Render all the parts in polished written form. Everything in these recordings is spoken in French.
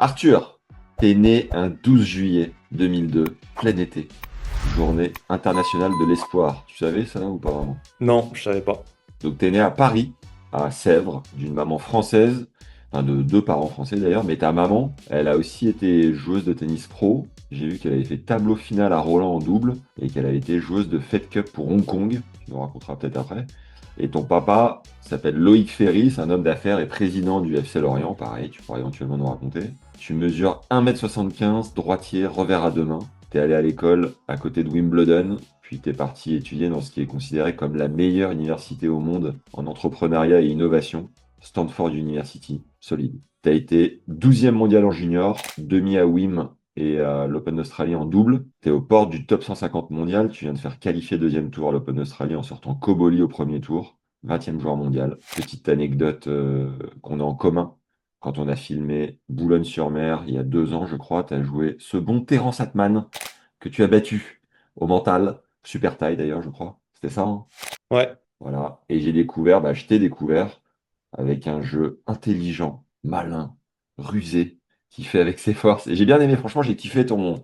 Arthur, t'es né un 12 juillet 2002, plein été, journée internationale de l'espoir. Tu savais ça ou pas vraiment? Non, je savais pas. Donc t'es né à Paris, à Sèvres, d'une maman française, enfin de deux parents français d'ailleurs, mais ta maman, elle a aussi été joueuse de tennis pro. J'ai vu qu'elle avait fait tableau final à Roland en double et qu'elle avait été joueuse de Fed Cup pour Hong Kong. Tu nous raconteras peut-être après. Et ton papa s'appelle Loïc Ferry, c'est un homme d'affaires et président du FC Lorient. Pareil, tu pourras éventuellement nous raconter. Tu mesures 1,75 m, droitier, revers à deux mains. T'es allé à l'école à côté de Wimbledon, puis t'es parti étudier dans ce qui est considéré comme la meilleure université au monde en entrepreneuriat et innovation, Stanford University, solide. T'as été 12e mondial en junior, demi à Wim et à l'Open d'Australie en double. Tu es aux portes du top 150 mondial. Tu viens de faire qualifier deuxième tour à l'Open d'Australie en sortant Koboli au premier tour. 20e joueur mondial. Petite anecdote qu'on a en commun. Quand on a filmé Boulogne-sur-Mer il y a 2 ans, je crois, tu as joué ce bon Terence Atman que tu as battu au mental. Super taille d'ailleurs, je crois. C'était ça, hein. Ouais, Voilà. Et j'ai découvert, je t'ai découvert avec un jeu intelligent, malin, rusé, qui fait avec ses forces. Et j'ai bien aimé, franchement, j'ai kiffé ton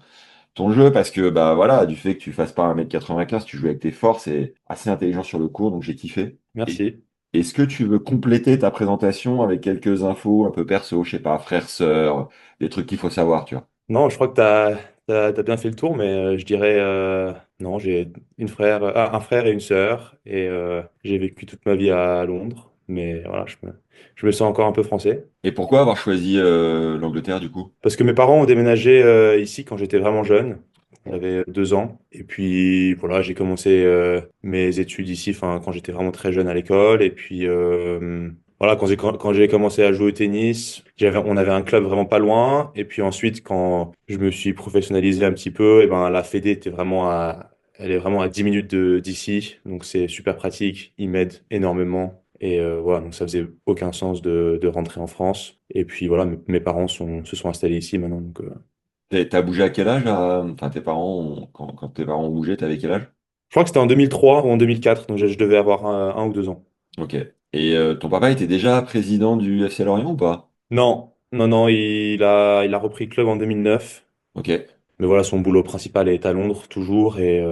jeu parce que, bah voilà, du fait que tu fasses pas 1,95 m, tu joues avec tes forces et assez intelligent sur le court, donc j'ai kiffé. Et merci. est-ce que tu veux compléter ta présentation avec quelques infos un peu perso, je sais pas, frère, sœur, des trucs qu'il faut savoir, tu vois? Non, je crois que t'as bien fait le tour, mais je dirais non, j'ai un frère et une sœur, et j'ai vécu toute ma vie à Londres, mais voilà, je me sens encore un peu français. Et pourquoi avoir choisi l'Angleterre, du coup? Parce que mes parents ont déménagé ici quand j'étais vraiment jeune, j'avais 2 ans, et puis voilà, j'ai commencé mes études ici, enfin quand j'étais vraiment très jeune à l'école, et puis voilà, quand j'ai commencé à jouer au tennis, on avait un club vraiment pas loin, et puis ensuite quand je me suis professionnalisé un petit peu, et ben la Fédé elle est vraiment à 10 minutes d'ici, donc c'est super pratique, ils m'aident énormément. Et voilà, donc ça faisait aucun sens de rentrer en France. Et puis voilà, mes parents se sont installés ici maintenant. Donc, T'as bougé à quel âge, là? Enfin, tes parents, quand tes parents ont bougé, t'avais quel âge? je crois que c'était en 2003 ou en 2004, donc je devais avoir 1 ou 2 ans. Ok. Et ton papa était déjà président du FC Lorient ou pas? Non, non, non, il a repris le club en 2009. Ok. Mais voilà, son boulot principal est à Londres toujours. Et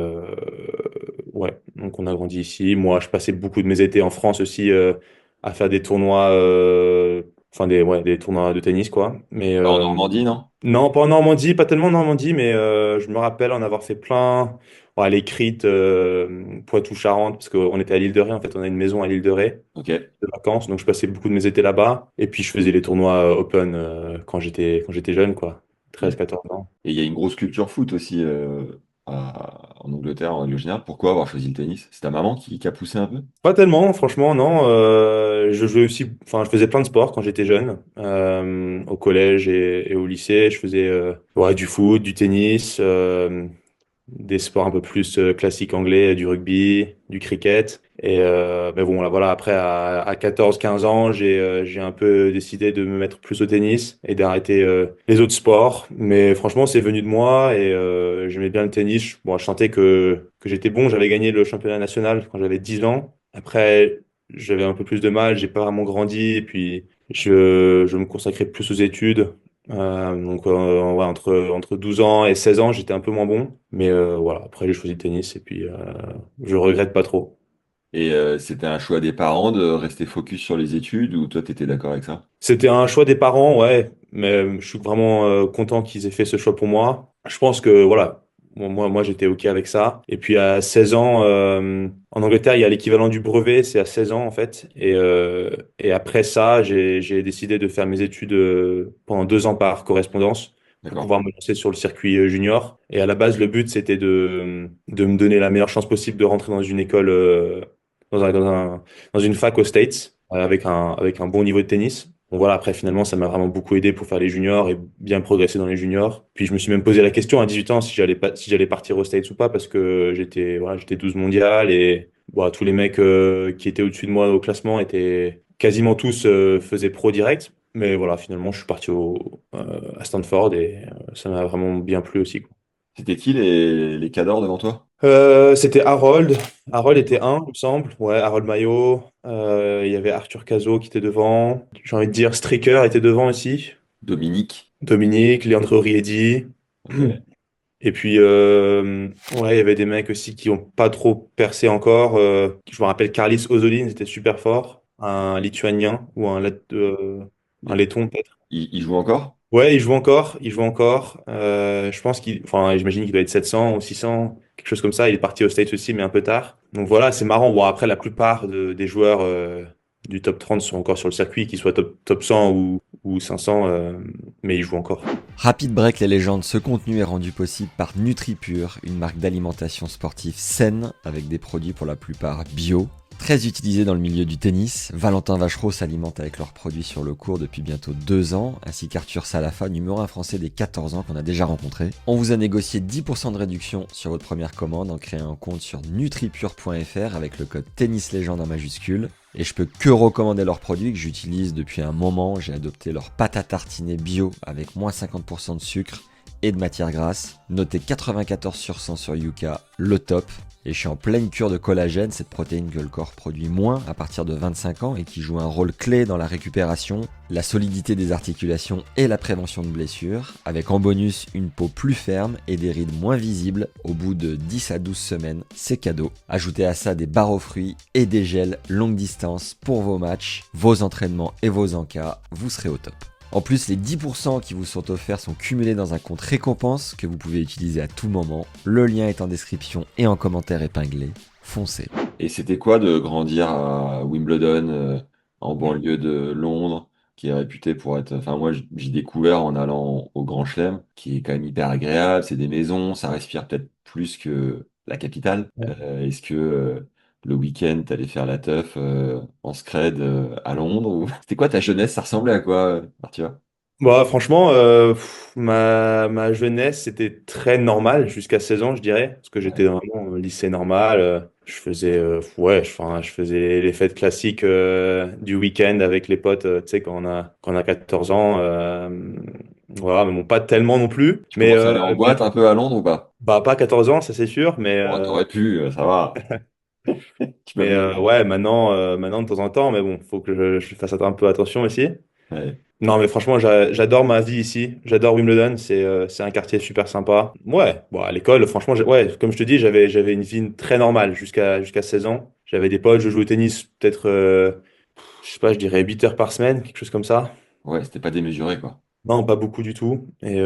ouais, donc on a grandi ici. Moi, je passais beaucoup de mes étés en France aussi à faire des tournois, enfin ouais, des tournois de tennis, quoi. Mais Pas en Normandie, non? non, pas en Normandie, pas tellement en Normandie, mais je me rappelle en avoir fait plein. Ouais, les Crites, Poitou-Charentes, parce qu'on était à l'île de Ré, en fait, on a une maison à l'île de Ré Ok. de vacances, donc je passais beaucoup de mes étés là-bas. Et puis je faisais les tournois Open quand j'étais jeune, quoi, Et 13 14 ans. il y a une grosse culture foot aussi en Angleterre en règle générale. Pourquoi avoir choisi le tennis? C'est ta maman qui a poussé un peu? Pas tellement, franchement, non. Je jouais aussi, enfin, je faisais plein de sports quand j'étais jeune, au collège et au lycée. Je faisais ouais, du foot, du tennis, des sports un peu plus classiques anglais, du rugby, du cricket. Et mais bon, là, voilà, après, à 14 15 ans, j'ai un peu décidé de me mettre plus au tennis et d'arrêter les autres sports. Mais franchement, c'est venu de moi et j'aimais bien le tennis. Bon, je sentais que j'étais bon. J'avais gagné le championnat national quand j'avais 10 ans. Après, j'avais un peu plus de mal, j'ai pas vraiment grandi, et puis je me consacrais plus aux études. Donc, ouais, entre 12 ans et 16 ans, j'étais un peu moins bon. Mais voilà, après, j'ai choisi le tennis, et puis je regrette pas trop. Et c'était un choix des parents de rester focus sur les études ou toi, t'étais d'accord avec ça? C'était un choix des parents, ouais, mais je suis vraiment content qu'ils aient fait ce choix pour moi. Je pense que voilà, moi j'étais OK avec ça. Et puis à 16 ans, en Angleterre, il y a l'équivalent du brevet, c'est à 16 ans en fait. Et après ça, j'ai décidé de faire mes études pendant 2 ans par correspondance pour D'accord. pouvoir me lancer sur le circuit junior. Et à la base, le but, c'était de me donner la meilleure chance possible de rentrer dans une école, dans une fac aux States, avec un bon niveau de tennis. Donc voilà, après finalement, ça m'a vraiment beaucoup aidé pour faire les juniors et bien progresser dans les juniors. Puis je me suis même posé la question à 18 ans si j'allais partir aux States ou pas parce que j'étais 12 mondial et bon, tous les mecs qui étaient au-dessus de moi au classement étaient quasiment tous faisaient pro direct. Mais voilà, finalement, je suis parti à Stanford et ça m'a vraiment bien plu aussi, quoi. C'était qui les cadors devant toi? C'était Harold. Harold était D'accord. un, il me semble. Ouais, Harold Mayo. Il y avait Arthur Cazot qui était devant. J'ai envie de dire Stricker était devant aussi. Dominique. Dominique, Leandro Riedi. Ok. Et puis, ouais, il y avait des mecs aussi qui ont pas trop percé encore. Je me rappelle Carlis Ozolin, c'était super fort. Un Lituanien ou un Il, Letton peut-être. il joue encore? Ouais, il joue encore. Il joue encore. Je pense enfin, j'imagine qu'il doit être 700 ou 600, quelque chose comme ça. Il est parti aux States aussi, mais un peu tard. Donc voilà, c'est marrant. Bon, après, la plupart des joueurs du top 30 sont encore sur le circuit, qu'ils soient top 100 ou 500, mais ils jouent encore. Rapid Break les légendes, ce contenu est rendu possible par NutriPure, une marque d'alimentation sportive saine avec des produits pour la plupart bio. Très utilisés dans le milieu du tennis, Valentin Vachereau s'alimente avec leurs produits sur le court depuis bientôt 2 ans, ainsi qu'Arthur Salafa, numéro 1 français des 14 ans qu'on a déjà rencontré. On vous a négocié 10% de réduction sur votre première commande en créant un compte sur nutripure.fr avec le code TennisLégende en majuscule. Et je peux que recommander leurs produits que j'utilise depuis un moment. J'ai adopté leur pâte à tartiner bio avec moins 50% de sucre et de matière grasse. Noté 94 sur 100 sur Yuka, le top. Et je suis en pleine cure de collagène, cette protéine que le corps produit moins à partir de 25 ans et qui joue un rôle clé dans la récupération, la solidité des articulations et la prévention de blessures, avec en bonus une peau plus ferme et des rides moins visibles au bout de 10 à 12 semaines, c'est cadeau. Ajoutez à ça des barres aux fruits et des gels longue distance pour vos matchs, vos entraînements et vos encas, vous serez au top. En plus, les 10% qui vous sont offerts sont cumulés dans un compte récompense que vous pouvez utiliser à tout moment. Le lien est en description et en commentaire épinglé. Foncez. Et c'était quoi de grandir à Wimbledon, en banlieue de Londres, qui est réputé pour être... Enfin, moi, j'ai découvert en allant au Grand Chelem, qui est quand même hyper agréable. C'est des maisons, ça respire peut-être plus que la capitale. Est-ce que le week-end, t'allais faire la teuf en scred à Londres ou... C'était quoi ta jeunesse? Ça ressemblait à quoi, Arthur? Bah, franchement, ma jeunesse, c'était très normal jusqu'à 16 ans, je dirais, parce que j'étais Ouais. vraiment au lycée normal. Je faisais, ouais, enfin, je faisais les fêtes classiques du week-end avec les potes, tu sais, quand on a 14 ans. Voilà, mais bon, pas tellement non plus. Tu commences à aller en boîte un peu à Londres ou pas? Bah, pas 14 ans, ça c'est sûr, Bon, t'aurais pu, ça va. Tu mais m'amuses. ouais, maintenant de temps en temps, mais bon, faut que je fasse un peu attention aussi. Ouais. Non, mais franchement, j'adore ma vie ici. J'adore Wimbledon. C'est un quartier super sympa. Ouais, bon, à l'école, franchement, ouais, comme je te dis, j'avais une vie très normale jusqu'à 16 ans. J'avais des potes, je jouais au tennis peut-être, je sais pas, je dirais 8 heures par semaine, quelque chose comme ça. Ouais, c'était pas démesuré, quoi. Non, pas beaucoup du tout. Et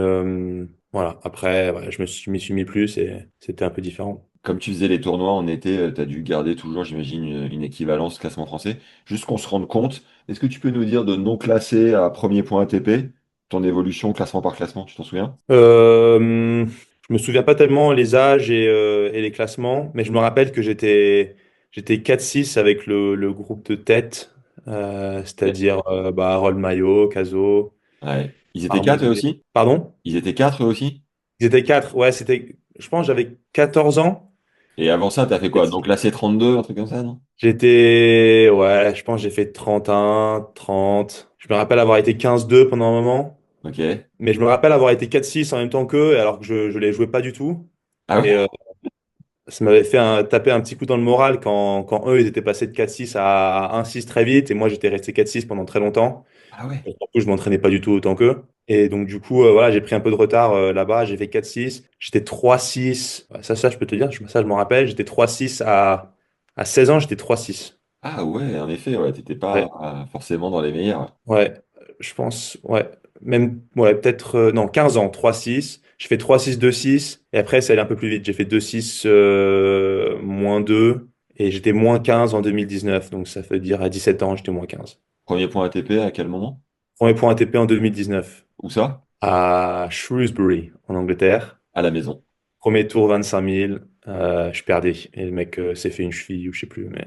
voilà, après, ouais, m'y suis mis plus et c'était un peu différent. Comme tu faisais les tournois en été, tu as dû garder toujours, j'imagine, une équivalence classement français. Juste qu'on se rende compte, est-ce que tu peux nous dire de non classé à premier point ATP, ton évolution classement par classement, tu t'en souviens? Je me souviens pas tellement les âges et les classements, mais je me rappelle que j'étais 4-6 avec le groupe de tête, Ok. c'est-à-dire bah, Harold Maillot, Caso, Ouais. Ils étaient Arnaud quatre eux Dubé. aussi? Pardon? Ils étaient quatre eux aussi? Ils étaient 4. Ouais, je pense que j'avais 14 ans. Et avant ça, t'as fait quoi? Donc classé 32, un truc comme ça, non? Ouais, je pense que j'ai fait 31, 30. Je me rappelle avoir été 15-2 pendant un moment, Ok. mais je me rappelle avoir été 4-6 en même temps qu'eux, alors que je les jouais pas du tout. Ah Et ouais? ça m'avait fait taper un petit coup dans le moral quand eux, ils étaient passés de 4-6 à 1-6 très vite, et moi, j'étais resté 4-6 pendant très longtemps. Ah ouais. Et surtout, je m'entraînais pas du tout autant qu'eux. Et donc, du coup, voilà, j'ai pris un peu de retard là-bas. J'ai fait 4-6. J'étais 3-6. Ouais, ça, je peux te dire, ça, je m'en rappelle. J'étais 3-6 à 16 ans, j'étais 3-6. Ah ouais, en effet, ouais, t'étais pas Ouais, forcément dans les meilleurs. ouais, je pense, ouais. Même, ouais, peut-être, non, 15 ans, 3-6. Je fais 3-6, 2-6. Et après, ça allait un peu plus vite. J'ai fait 2-6, -2. Et j'étais -15 en 2019. Donc, ça veut dire à 17 ans, j'étais -15. Premier point ATP, à quel moment? Premier point ATP en 2019 Où ça? à Shrewsbury, en Angleterre. À la maison. Premier tour, 25 000. Je perdais. Et le mec s'est fait une cheville ou je sais plus. Mais...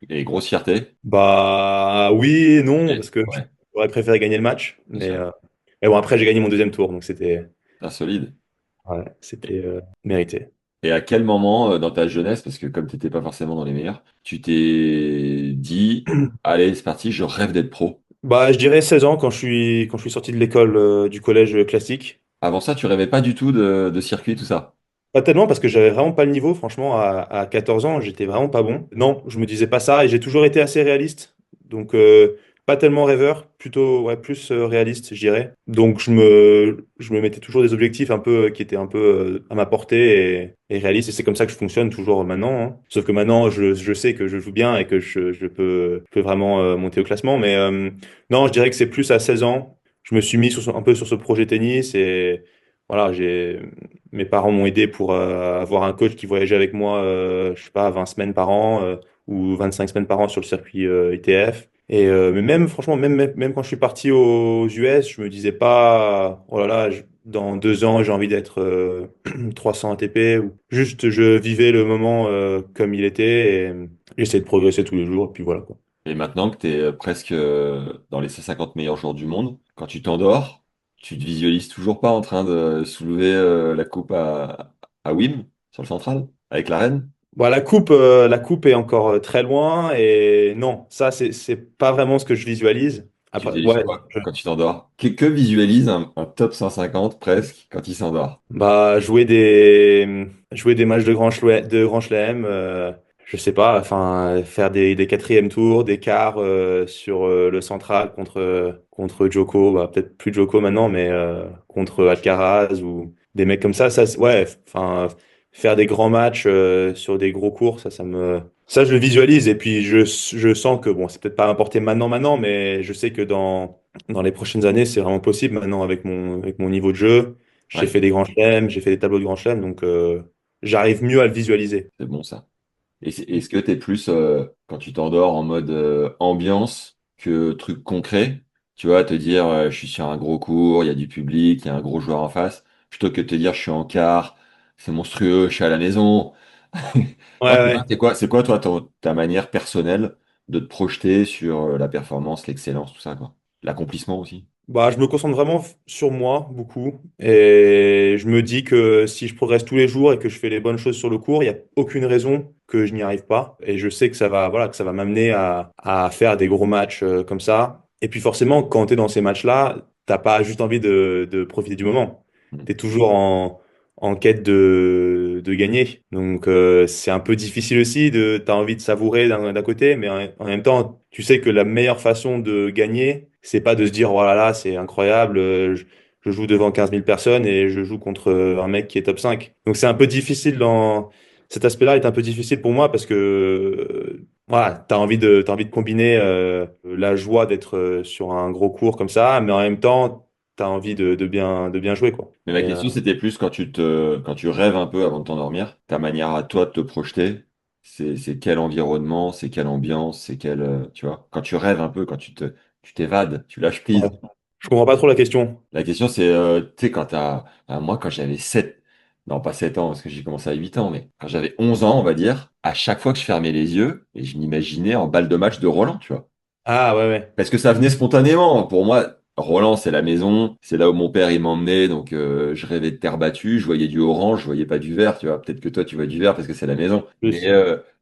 Et grosse fierté. Bah oui et non, Et- parce que ouais, j'aurais préféré gagner le match. bien sûr. Mais bon, après, j'ai gagné mon deuxième tour. Donc Ah, solide. ouais, c'était mérité. Et à quel moment dans ta jeunesse, parce que comme tu n'étais pas forcément dans les meilleurs, tu t'es dit, allez, c'est parti, je rêve d'être pro. Bah, je dirais 16 ans quand je suis sorti de l'école du collège classique. Avant ça, tu rêvais pas du tout de circuit, tout ça. Pas tellement parce que j'avais vraiment pas le niveau, franchement, à 14 ans, j'étais vraiment pas bon. Non, je me disais pas ça et j'ai toujours été assez réaliste. Donc, pas tellement rêveur, plutôt ouais, plus réaliste, je dirais. Donc je me mettais toujours des objectifs un peu qui étaient un peu à ma portée et réalistes. Et c'est comme ça que je fonctionne toujours maintenant, hein. Sauf que maintenant, je sais que je joue bien et que je peux vraiment monter au classement. Mais non, je dirais que c'est plus à 16 ans. Je me suis mis un peu sur ce projet tennis et voilà, mes parents m'ont aidé pour avoir un coach qui voyageait avec moi, je sais pas, 20 semaines par an ou 25 semaines par an sur le circuit ITF. Et mais même franchement, même quand je suis parti aux US, je me disais pas, oh là là, dans 2 ans, j'ai envie d'être 300 ATP. Ou juste, je vivais le moment comme il était et j'essayais de progresser tous les jours. Et puis voilà, quoi. Et maintenant que tu es presque dans les 150 meilleurs joueurs du monde, quand tu t'endors, tu te visualises toujours pas en train de soulever la coupe à Wim sur le central avec la reine? Bon, la coupe est encore très loin et non, ça c'est pas vraiment ce que je visualise. Tu Après, visualises ouais, quoi quand tu t'endors? Que visualise un top 150 presque quand il s'endort? bah jouer des matchs de grand chelem, je sais pas, enfin faire des quatrièmes tours, des quarts sur le central contre Djoko, bah peut-être plus Djoko maintenant, mais contre Alcaraz ou des mecs comme ça ouais, enfin faire des grands matchs sur des gros cours, ça je le visualise et puis je sens que bon c'est peut-être pas à m'apporter maintenant, mais je sais que dans les prochaines années c'est vraiment possible maintenant avec mon niveau de jeu. J'ai Ouais, fait des grands chelems, j'ai fait des tableaux de grands chelems, donc j'arrive mieux à le visualiser. c'est bon ça. Et est-ce que tu es plus quand tu t'endors en mode ambiance que truc concret? Tu vois, te dire je suis sur un gros cours, il y a du public, il y a un gros joueur en face, plutôt que de te dire je suis en quart, c'est monstrueux, je suis à la maison. Ouais, Non, ouais. c'est quoi toi ta manière personnelle de te projeter sur la performance, l'excellence, tout ça, quoi. L'accomplissement aussi. Bah, je me concentre vraiment sur moi beaucoup et je me dis que si je progresse tous les jours et que je fais les bonnes choses sur le cours, il n'y a aucune raison que je n'y arrive pas. Et je sais que voilà, que ça va m'amener à faire des gros matchs comme ça. Et puis forcément, quand tu es dans ces matchs-là, t'as pas juste envie de profiter du moment. Mm. Tu es toujours en quête de gagner. Donc c'est un peu difficile aussi, t'as envie de savourer d'un côté, mais en même temps, tu sais que la meilleure façon de gagner, c'est pas de se dire, oh là là, c'est incroyable, je joue devant 15 000 personnes et je joue contre un mec qui est top 5. Donc c'est un peu difficile cet aspect-là est un peu difficile pour moi parce que voilà, t'as envie de combiner la joie d'être sur un gros cours comme ça, mais en même temps, t'as envie de bien jouer, quoi. Mais ma question, c'était plus quand tu rêves un peu avant de t'endormir, ta manière à toi de te projeter, c'est quel environnement, c'est quelle ambiance, c'est quel, tu vois, quand tu rêves un peu, tu t'évades, tu lâches Ouais. prise. Je comprends pas trop la question. La question, c'est, tu sais, moi, quand j'avais 7, non, pas 7 ans, parce que j'ai commencé à 8 ans, mais quand j'avais 11 ans, on va dire, à chaque fois que je fermais les yeux, et je m'imaginais en balle de match de Roland, tu vois. Ah ouais, ouais. Parce que ça venait spontanément. Pour moi, Roland, c'est la maison, c'est là où mon père il m'emmenait, donc je rêvais de terre battue, je voyais du orange, je voyais pas du vert, tu vois. Peut-être que toi tu vois du vert parce que c'est la maison. Mais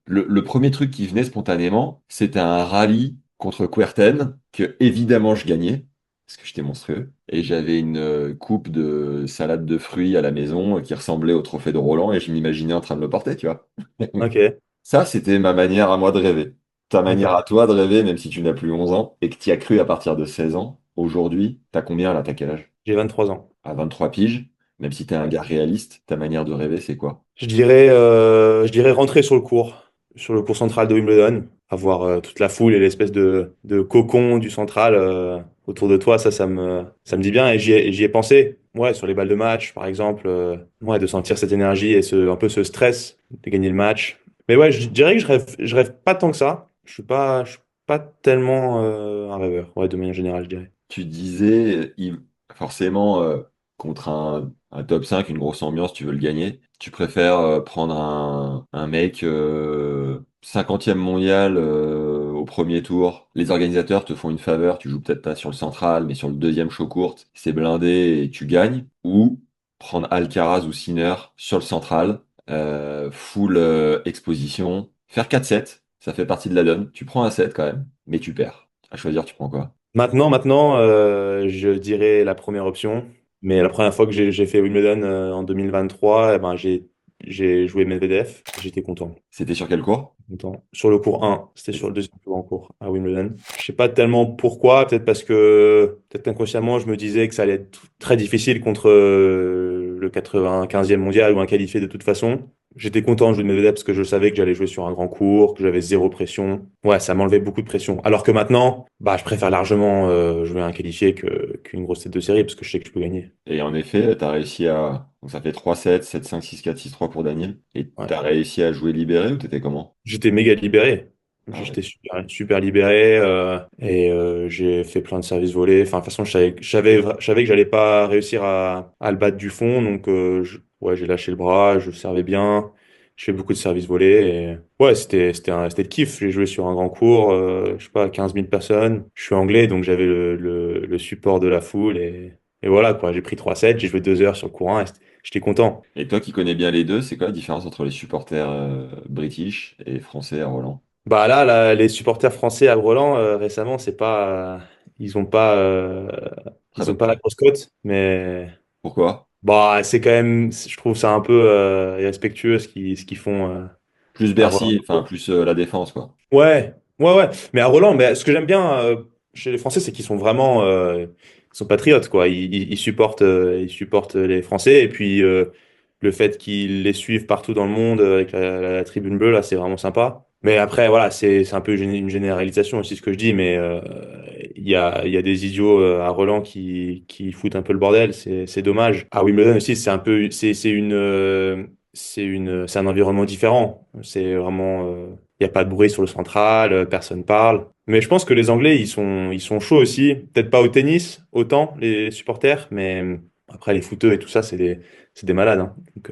Plus. le premier truc qui venait spontanément, c'était un rallye contre Kuerten que évidemment je gagnais parce que j'étais monstrueux et j'avais une coupe de salade de fruits à la maison qui ressemblait au trophée de Roland et je m'imaginais en train de le porter, tu vois. Ok, Ça, c'était ma manière à moi de rêver. Ta manière à d'accord. toi de rêver, même si tu n'as plus 11 ans, et que tu y as cru à partir de 16 ans, aujourd'hui, t'as combien là, t'as quel âge? J'ai 23 ans. À 23 piges, même si t'es un Ouais. gars réaliste, ta manière de rêver, c'est quoi? Je dirais rentrer sur le cours central de Wimbledon, avoir toute la foule et l'espèce de cocon du central autour de toi, ça me dit bien et j'y ai pensé. Ouais, sur les balles de match, par exemple, ouais, de sentir cette énergie et un peu ce stress de gagner le match. Mais ouais, je dirais que je rêve pas tant que ça. Je suis pas tellement un rêveur, ouais, de manière générale, je dirais. Tu disais, forcément, contre un top 5, une grosse ambiance, tu veux le gagner. Tu préfères prendre un mec 50e mondial au premier tour. Les organisateurs te font une faveur, tu joues peut-être pas sur le central, mais sur le deuxième show courte, c'est blindé et tu gagnes. Ou prendre Alcaraz ou Sinner sur le central, full exposition, faire 4-7, ça fait partie de la donne. Tu prends un 7 quand même, mais tu perds. À choisir, tu prends quoi? Maintenant, je dirais la première option. Mais la première fois que j'ai fait Wimbledon en 2023, eh ben, j'ai joué Medvedev, j'étais content. C'était sur quel cours? Content. Sur le cours 1, c'était sur le deuxième plus grand cours à Wimbledon. Je sais pas tellement pourquoi, peut-être parce que, peut-être inconsciemment, je me disais que ça allait être très difficile contre le 95e mondial ou un qualifié de toute façon. J'étais content de jouer de Medvedev parce que je savais que j'allais jouer sur un grand cours, que j'avais zéro pression. Ouais, ça m'enlevait beaucoup de pression. Alors que maintenant, bah, je préfère largement jouer un qualifié qu'une grosse tête de série parce que je sais que je peux gagner. Et en effet, tu as réussi à. Donc ça fait 3-7, 7-5, 6-4, 6-3 pour Daniel. Et Ouais. tu as réussi à jouer libéré ou t'étais comment? J'étais méga libéré. Ah ouais. J'étais super, super libéré et j'ai fait plein de services volés. Enfin, de toute façon, je savais que j'allais pas réussir à le battre du fond. Donc, ouais, j'ai lâché le bras, je servais bien. Je fais beaucoup de services volés. Et ouais, c'était le kiff. J'ai joué sur un grand cours, je sais pas, 15 000 personnes. Je suis anglais, donc j'avais le support de la foule. Et voilà, quoi. J'ai pris 3 sets, j'ai joué 2 heures sur le courant et j'étais content. Et toi qui connais bien les deux, c'est quoi la différence entre les supporters british et français à Roland? Bah là, les supporters français à Groland récemment, c'est pas, ils ont pas, Très ils ont bonne pas la presse. grosse cote, mais Pourquoi? bah c'est quand même, je trouve ça un peu irrespectueux ce qu'ils font Plus à Roland. Bercy, enfin plus la défense, quoi. Ouais, ouais, ouais. Mais à Roland, mais ce que j'aime bien chez les Français, c'est qu'ils sont vraiment, ils sont patriotes, quoi. Ils supportent les Français et puis le fait qu'ils les suivent partout dans le monde avec la tribune bleue, là, c'est vraiment sympa. Mais après, voilà, c'est un peu une généralisation aussi ce que je dis, mais il y a des idiots à Roland qui foutent un peu le bordel, c'est dommage. À Wimbledon aussi, c'est un peu, c'est un environnement différent. C'est vraiment, il n'y a pas de bruit sur le central, personne parle. Mais je pense que les Anglais, ils sont chauds aussi. Peut-être pas au tennis, autant, les supporters, mais après, les footeux et tout ça, c'est des malades, hein. Donc,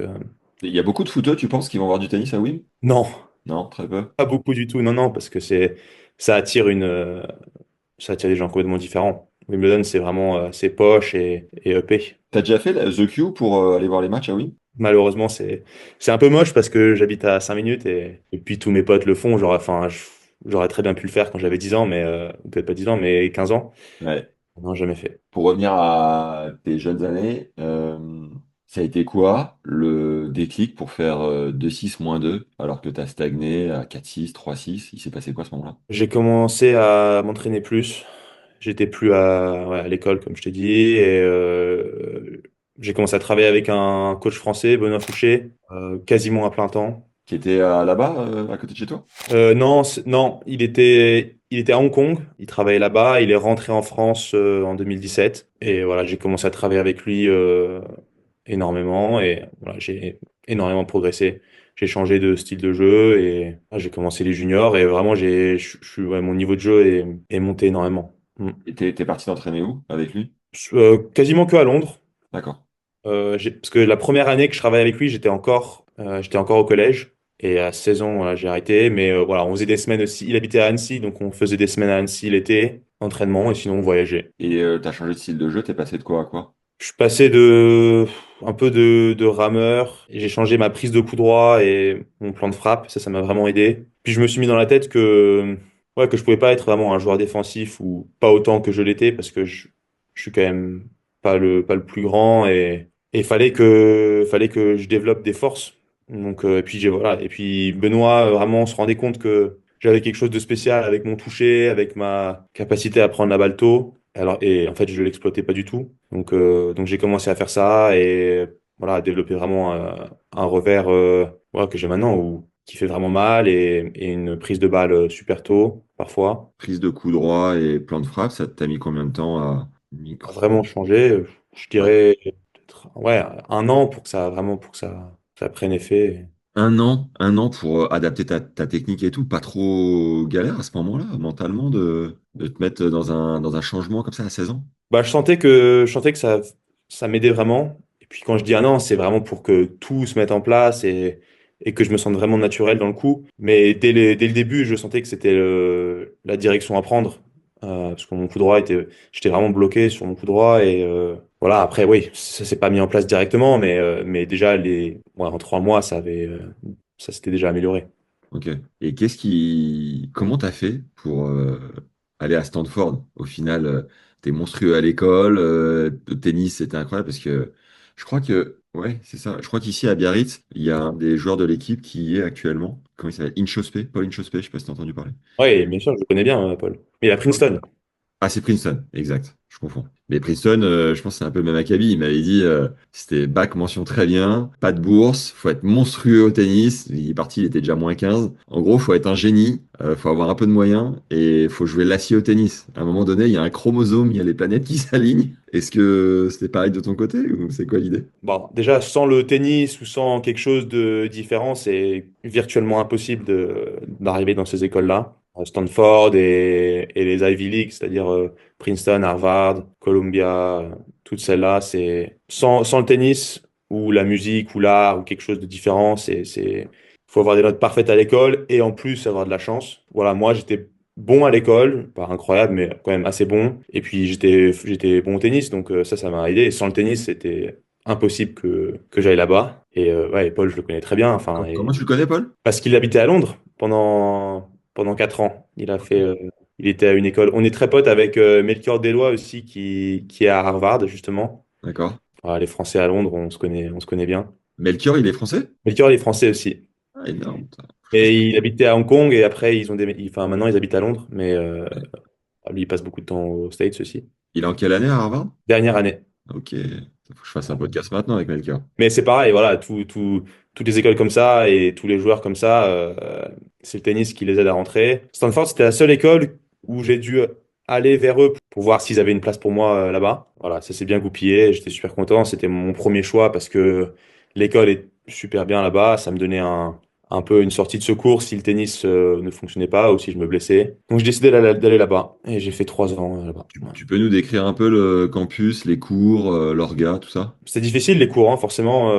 Il y a beaucoup de footeux, tu penses, qui vont voir du tennis à Wim? non, Non, très peu. pas beaucoup du tout. Non, non, parce que ça attire ça attire des gens complètement différents. Wimbledon, c'est vraiment, c'est poche et uppé. T'as déjà fait The Queue pour aller voir les matchs à Wim? Malheureusement, c'est un peu moche parce que j'habite à 5 minutes et puis tous mes potes le font. J'aurais très bien pu le faire quand j'avais 10 ans, mais peut-être pas 10 ans, mais 15 ans. Ouais. Non, jamais fait. Pour revenir à tes jeunes années, ça a été quoi le déclic pour faire 2-6 -2 alors que tu as stagné à 4-6, 3-6? Il s'est passé quoi à ce moment-là? J'ai commencé à m'entraîner plus. J'étais plus ouais, à l'école, comme je t'ai dit, et j'ai commencé à travailler avec un coach français, Benoît Fouché, quasiment à plein temps. Qui était là-bas, à côté de chez toi? Non, non, il était à Hong Kong, il travaillait là-bas, il est rentré en France en 2017 et voilà, j'ai commencé à travailler avec lui énormément et voilà, j'ai énormément progressé. J'ai changé de style de jeu et j'ai commencé les juniors et vraiment ouais, mon niveau de jeu est monté énormément. Mm. Et t'es parti t'entraîner où avec lui? Quasiment que à Londres. D'accord. Parce que la première année que je travaillais avec lui, j'étais encore au collège. Et à 16 ans, voilà, j'ai arrêté. Mais voilà, on faisait des semaines aussi. Il habitait à Annecy, donc on faisait des semaines à Annecy l'été, entraînement, et sinon on voyageait. Et t'as changé de style de jeu, t'es passé de quoi à quoi? Je suis passé de un peu de rameur. Et j'ai changé ma prise de coup droit et mon plan de frappe. Ça m'a vraiment aidé. Puis je me suis mis dans la tête que je pouvais pas être vraiment un joueur défensif ou pas autant que je l'étais parce que je suis quand même pas le plus grand et fallait que je développe des forces. Donc, et puis voilà. Et puis Benoît, vraiment, on se rendait compte que j'avais quelque chose de spécial avec mon toucher, avec ma capacité à prendre la balle tôt. Alors, et en fait, je ne l'exploitais pas du tout. Donc j'ai commencé à faire ça et voilà, à développer vraiment un revers voilà, que j'ai maintenant qui fait vraiment mal et une prise de balle super tôt, parfois. Prise de coup droit et plan de frappe, ça t'a mis combien de temps à A micro? vraiment changé. Je Ouais. dirais peut-être ouais, un an pour que ça prenne effet. 1 an pour adapter ta technique et tout, pas trop galère à ce moment-là, mentalement, de te mettre dans un changement comme ça à 16 ans? Bah, je sentais que ça m'aidait vraiment. Et puis quand je dis un an, c'est vraiment pour que tout se mette en place et que je me sente vraiment naturel dans le coup. Mais dès le début, je sentais que c'était la direction à prendre. Parce que mon coup droit j'étais vraiment bloqué sur mon coup droit. Et voilà, après, oui, ça s'est pas mis en place directement, mais déjà, ouais, en 3 mois, ça s'était déjà amélioré. Ok. Et comment t'as fait pour aller à Stanford? Au final, t'es monstrueux à l'école, le tennis c'était incroyable parce que Je crois que, ouais, c'est ça. Je crois qu'ici à Biarritz, il y a un des joueurs de l'équipe qui y est actuellement. Comment il s'appelle? Inchospé, Paul Inchospé, je sais pas si t'as entendu parler. Oui, bien sûr, je le connais bien, Paul. Mais il a Princeton. Ah, c'est Princeton, exact, je confonds. Mais Princeton, je pense que c'est un peu le même acabit. Il m'avait dit, c'était bac mention très bien, pas de bourse, faut être monstrueux au tennis. Il est parti, il était déjà -15. En gros, faut être un génie, faut avoir un peu de moyens et faut jouer l'acier au tennis. À un moment donné, il y a un chromosome, il y a les planètes qui s'alignent. Est-ce que c'était pareil de ton côté ou c'est quoi l'idée? Bon, déjà, sans le tennis ou sans quelque chose de différent, c'est virtuellement impossible d'arriver dans ces écoles-là. Stanford et les Ivy League, c'est-à-dire Princeton, Harvard, Columbia, toutes celles-là, sans le tennis ou la musique ou l'art ou quelque chose de différent, faut avoir des notes parfaites à l'école et en plus avoir de la chance. Voilà, moi, j'étais bon à l'école, pas incroyable, mais quand même assez bon. Et puis, j'étais bon au tennis, donc ça m'a aidé. Et sans le tennis, c'était impossible que j'aille là-bas. Et ouais, Paul, je le connais très bien. Enfin, Comment tu le connais, Paul? parce qu'il habitait à Londres pendant 4 ans. Il était à une école. On est très potes avec Melchior Deloy aussi, qui est à Harvard, justement. D'accord. Voilà, les Français à Londres, on se connaît bien. Melchior, il est français? Melchior, il est français aussi. Ah, énorme. Ça. Je sais Et il habitait à Hong Kong et après, enfin, maintenant, ils habitent à Londres. Mais pas. lui, il passe beaucoup de temps aux States aussi. Il est en quelle année à Harvard? Dernière année. Ok, faut que je fasse un podcast maintenant avec Melchior. Mais c'est pareil, voilà, toutes les écoles comme ça et tous les joueurs comme ça, c'est le tennis qui les aide à rentrer. Stanford, c'était la seule école où j'ai dû aller vers eux pour voir s'ils avaient une place pour moi là-bas. Voilà, ça s'est bien goupillé, j'étais super content. C'était mon premier choix parce que l'école est super bien là-bas. Ça me donnait un peu une sortie de secours si le tennis ne fonctionnait pas ou si je me blessais. Donc j'ai décidé d'aller là-bas et j'ai fait 3 ans là-bas. Ouais. Tu peux nous décrire un peu le campus, les cours, l'orga, tout ça? C'est difficile les cours, hein, forcément,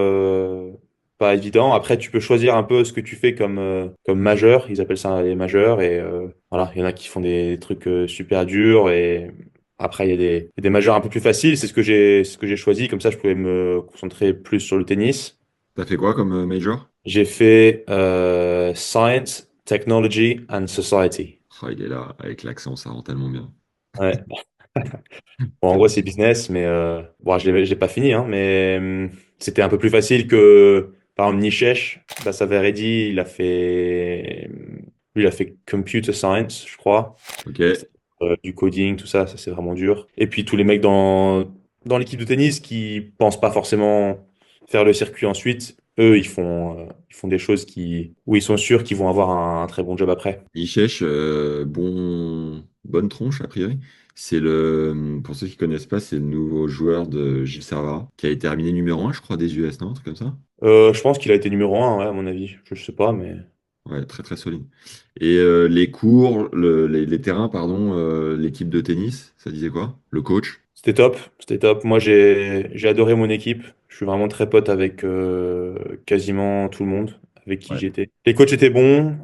pas évident. Après, tu peux choisir un peu ce que tu fais comme majeur, ils appellent ça les majeurs, et voilà, il y en a qui font des trucs super durs, et après, il y a des majeurs un peu plus faciles, c'est ce que j'ai choisi, comme ça je pouvais me concentrer plus sur le tennis. T'as fait quoi comme major? J'ai fait Science, Technology and Society. Oh, il est là, avec l'accent, ça rend tellement bien. Ouais. Bon, en gros, c'est business, mais bon, je l'ai pas fini, hein, mais c'était un peu plus facile que, par exemple, Nishesh Bassaveredi, lui, il a fait Computer Science, je crois. Ok, C'est, du coding, tout ça, ça c'est vraiment dur. Et puis tous les mecs dans l'équipe de tennis qui pensent pas forcément faire le circuit ensuite, eux, ils font des choses où ils sont sûrs qu'ils vont avoir un très bon job après. Ishesh, bonne tronche a priori. Pour ceux qui connaissent pas, c'est le nouveau joueur de Gilles Servara, qui a été terminé numéro un, je crois, des US, non? Un truc comme ça? Je pense qu'il a été numéro un, ouais, à mon avis. Je sais pas, mais. Ouais, très très solide. Et les cours, les terrains, pardon, l'équipe de tennis, ça disait quoi? Le coach? C'était top, c'était top. Moi, j'ai adoré mon équipe. Je suis vraiment très pote avec quasiment tout le monde avec qui Ouais. j'étais. Les coachs étaient bons,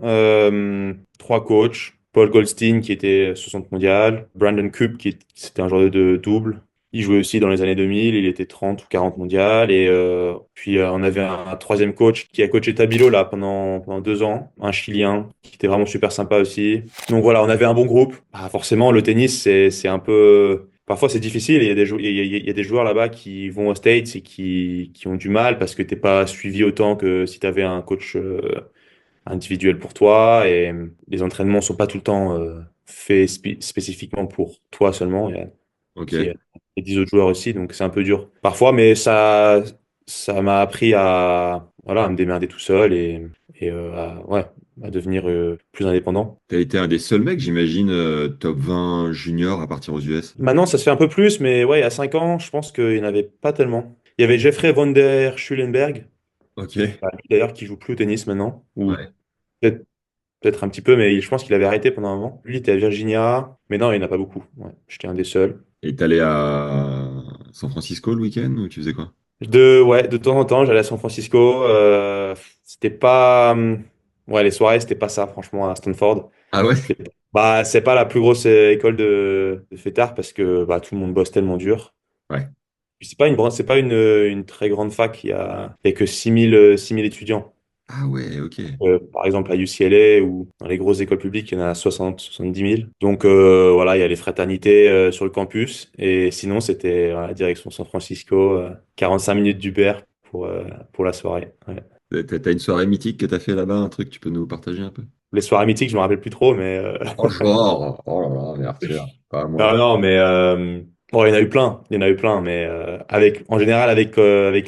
3 coachs. Paul Goldstein qui était 60 mondial, Brandon Coop c'était un joueur de double. Il jouait aussi dans les années 2000, il était 30 ou 40 mondial. Et puis on avait un troisième coach qui a coaché Tabilo là pendant 2 ans, un Chilien qui était vraiment super sympa aussi. Donc voilà, on avait un bon groupe. Bah, forcément, le tennis, c'est un peu. Parfois, c'est difficile. Il y a des joueurs là-bas qui vont aux States et qui ont du mal parce que t'es pas suivi autant que si tu avais un coach individuel pour toi. Et les entraînements sont pas tout le temps faits spécifiquement pour toi seulement. Ok. Il y a 10 autres joueurs aussi, donc c'est un peu dur parfois, mais ça m'a appris voilà, à me démerder tout seul et ouais, à devenir plus indépendant. T'as été un des seuls mecs, j'imagine, top 20 junior à partir aux US. Maintenant, ça se fait un peu plus, mais ouais, à 5 ans, je pense qu'il n'y en avait pas tellement. Il y avait Jeffrey von der Schulenberg, Ok. lui, d'ailleurs, qui joue plus au tennis maintenant, ou Ouais. peut-être peut-être un petit peu, mais je pense qu'il avait arrêté pendant un moment. Lui, il était à Virginia, mais non, il n'y en a pas beaucoup. Ouais, j'étais un des seuls. Et t'allais à San Francisco le week-end ou tu faisais quoi? Ouais, de temps en temps, j'allais à San Francisco. C'était pas. Ouais, les soirées, c'était pas ça, franchement, à Stanford. Ah ouais? Bah, c'est pas la plus grosse école de fêtards parce que bah, tout le monde bosse tellement dur. Ouais. Puis c'est pas une très grande fac, il y a que 6 000 étudiants. Ah ouais, ok. Par exemple, à UCLA ou dans les grosses écoles publiques, il y en a 60, 70 000. Donc voilà, il y a les fraternités sur le campus. Et sinon, c'était voilà, direction San Francisco, 45 minutes d'Uber pour, euh, pour la soirée. Ouais. T'as une soirée mythique que t'as fait là-bas, un truc que tu peux nous partager un peu? Les soirées mythiques, je me rappelle plus trop, mais Oh, genre, oh là là, mais Arthur, pas moi. non, non, mais bon, il y en a eu plein, il y en a eu plein, mais en général avec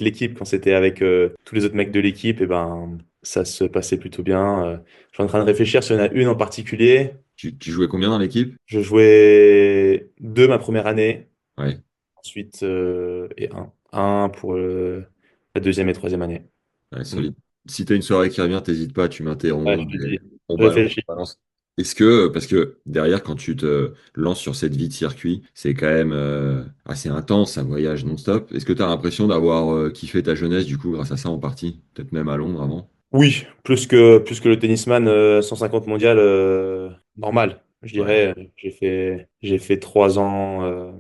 l'équipe, quand c'était avec tous les autres mecs de l'équipe, et ben ça se passait plutôt bien. Je suis en train de réfléchir s'il y en a une en particulier. Tu jouais combien dans l'équipe? Je jouais deux ma première année, Ouais, ensuite et un pour la deuxième et troisième année. ouais, Mm. solide. Si t'as une soirée qui revient, t'hésites pas, tu Ouais, m'interromps, je te et dis, on je balance, réfléchis. on balance. Est-ce que, parce que derrière, quand tu te lances sur cette vie de circuit, c'est quand même assez intense, un voyage non-stop. Est-ce que tu as l'impression d'avoir kiffé ta jeunesse, du coup, grâce à ça en partie? Peut-être même à Londres avant? Oui, plus que le tennisman 150 mondial normal, je Ouais. dirais. J'ai fait 3 ans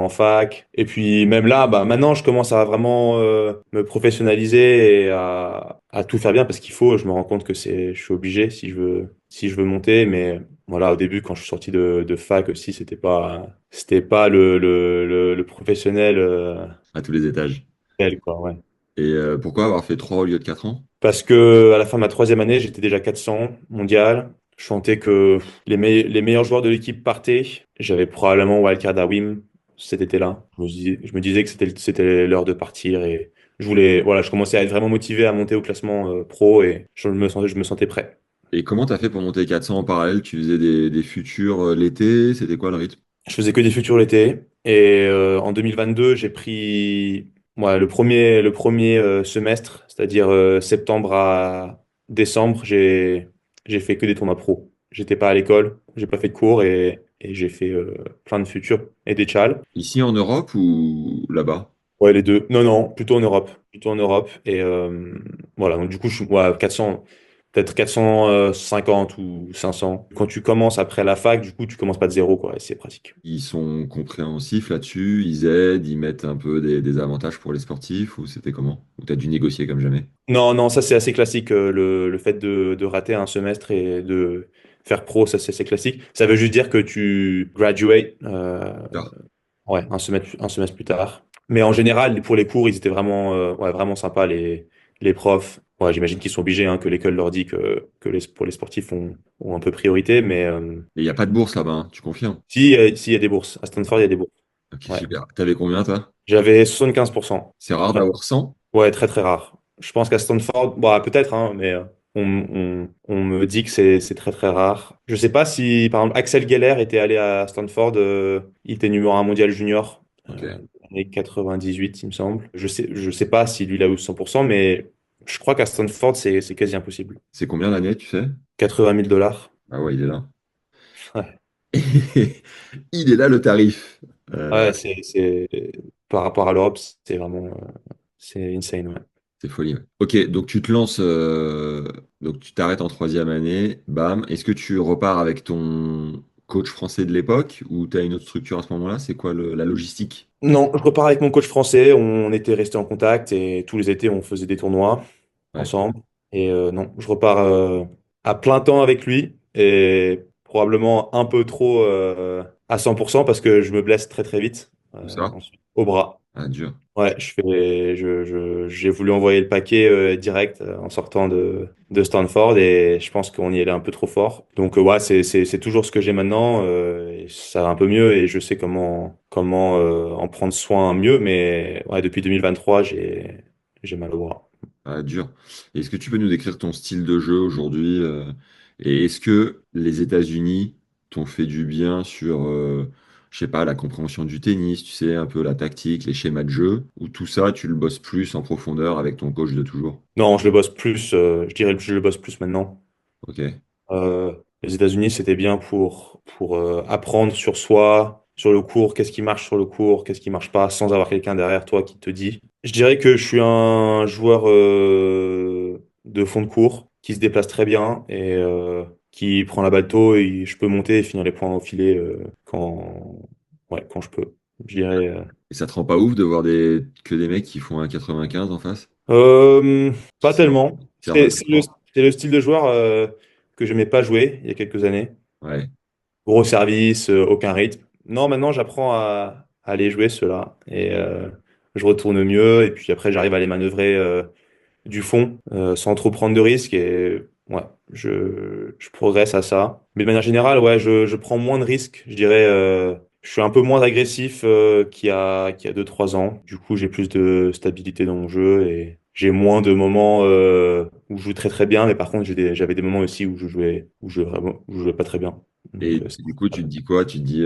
en fac. Et puis même là, bah maintenant je commence à vraiment me professionnaliser et à tout faire bien parce qu'il faut. Je me rends compte que je suis obligé si je veux monter. Mais voilà, au début quand je suis sorti de fac aussi, c'était pas le professionnel À tous les étages. tel, quoi. Ouais. Et pourquoi avoir fait 3 au lieu de 4 ans? Parce que à la fin de ma troisième année, j'étais déjà 400 mondial. Je sentais que les meilleurs joueurs de l'équipe partaient. J'avais probablement wildcard à Wim cet été-là. Je me disais que c'était l'heure de partir et voilà, je commençais à être vraiment motivé à monter au classement pro et je me sentais prêt. Et comment t'as fait pour monter 400 en parallèle? Tu faisais des futurs l'été? C'était quoi le rythme? Je faisais que des futurs l'été et en 2022, j'ai pris le premier semestre, c'est-à-dire septembre à décembre, j'ai fait que des tournois pro. J'étais pas à l'école, j'ai pas fait de cours et j'ai fait plein de futurs et des chals. Ici en Europe ou là-bas? Ouais, les deux. Non, non, plutôt en Europe. Plutôt en Europe. Et voilà, donc du coup, je suis ouais, 400, peut-être 450 ou 500. Quand tu commences après la fac, du coup, tu commences pas de zéro, quoi, et c'est pratique. Ils sont compréhensifs là-dessus, ils aident, ils mettent un peu des avantages pour les sportifs, ou c'était comment? Ou t'as dû négocier comme jamais? Non, non, ça c'est assez classique. Le fait de rater un semestre et de faire pro, ça c'est assez classique. Ça veut juste dire que tu graduates Ah, ouais, un semestre plus tard. Mais en général, pour les cours, ils étaient vraiment, ouais, vraiment sympas, les profs. Ouais, j'imagine qu'ils sont obligés, hein, que l'école leur dit pour les sportifs ont un peu priorité. Mais il n'y a pas de bourse là-bas, hein, tu confirmes? si, il y a des bourses. À Stanford, il y a des bourses. Ok, Ouais. super. T'avais combien toi? J'avais 75%. C'est rare d'avoir 100? Ouais, très très rare. Je pense qu'à Stanford, bon, peut-être, hein, mais on me dit que c'est très très rare. Je sais pas si, par exemple, Axel Geller était allé à Stanford, il était numéro un mondial junior, Ok. année 98, il me semble. Je sais pas si lui il a eu 100%, mais je crois qu'à Stanford, c'est quasi impossible. C'est combien l'année, tu sais? 80 000 $. Ah ouais, il est là. Ouais, Il est là le tarif. ouais, par rapport à l'Europe, c'est vraiment, c'est insane, ouais. C'est folie. Ouais. Ok, donc tu te lances, donc tu t'arrêtes en troisième année, bam. Est-ce que tu repars avec ton coach français de l'époque ou tu as une autre structure à ce moment-là? C'est quoi la logistique? Non, je repars avec mon coach français. On était restés en contact et tous les étés, on faisait des tournois Ouais, ensemble. Et non, je repars à plein temps avec lui et probablement un peu trop à 100% parce que je me blesse très très vite tout ça? ensuite au bras. Ah, dur. Ouais, j'ai voulu envoyer le paquet direct en sortant de Stanford et je pense qu'on y allait un peu trop fort. Donc ouais, c'est toujours ce que j'ai maintenant. Et ça va un peu mieux et je sais comment en prendre soin mieux. Mais ouais, depuis 2023, j'ai mal au bras. Ah, dur. Est-ce que tu peux nous décrire ton style de jeu aujourd'hui et est-ce que les États-Unis t'ont fait du bien sur, je sais pas, la compréhension du tennis, tu sais, un peu la tactique, les schémas de jeu, ou tout ça, tu le bosses plus en profondeur avec ton coach de toujours? Non, je le bosse plus. Je dirais que je le bosse plus maintenant. Ok. Euh, les États-Unis, c'était bien pour apprendre sur soi, sur le cours, qu'est-ce qui marche sur le cours, qu'est-ce qui marche pas, sans avoir quelqu'un derrière toi qui te dit. Je dirais que je suis un joueur de fond de cours qui se déplace très bien et qui prend la balle tôt et je peux monter et finir les points au filet quand je peux. Je dirais. Et ça te rend pas ouf de voir que des mecs qui font un 95 en face? Euh, Qui pas sont tellement. C'est en mode C'est le style de joueur que j'aimais pas jouer il y a quelques années. ouais. Gros service, aucun rythme. Non, maintenant j'apprends à aller jouer cela et je retourne mieux et puis après j'arrive à les manœuvrer du fond sans trop prendre de risques et ouais, je progresse à ça. Mais de manière générale, ouais, je prends moins de risques. Je dirais, je suis un peu moins agressif qu'il y a 2 3 ans. Du coup, j'ai plus de stabilité dans mon jeu et j'ai moins de moments où je joue très très bien. Mais par contre, j'avais des moments aussi où je jouais pas très bien. Donc, Et du coup, tu te dis quoi? Tu te dis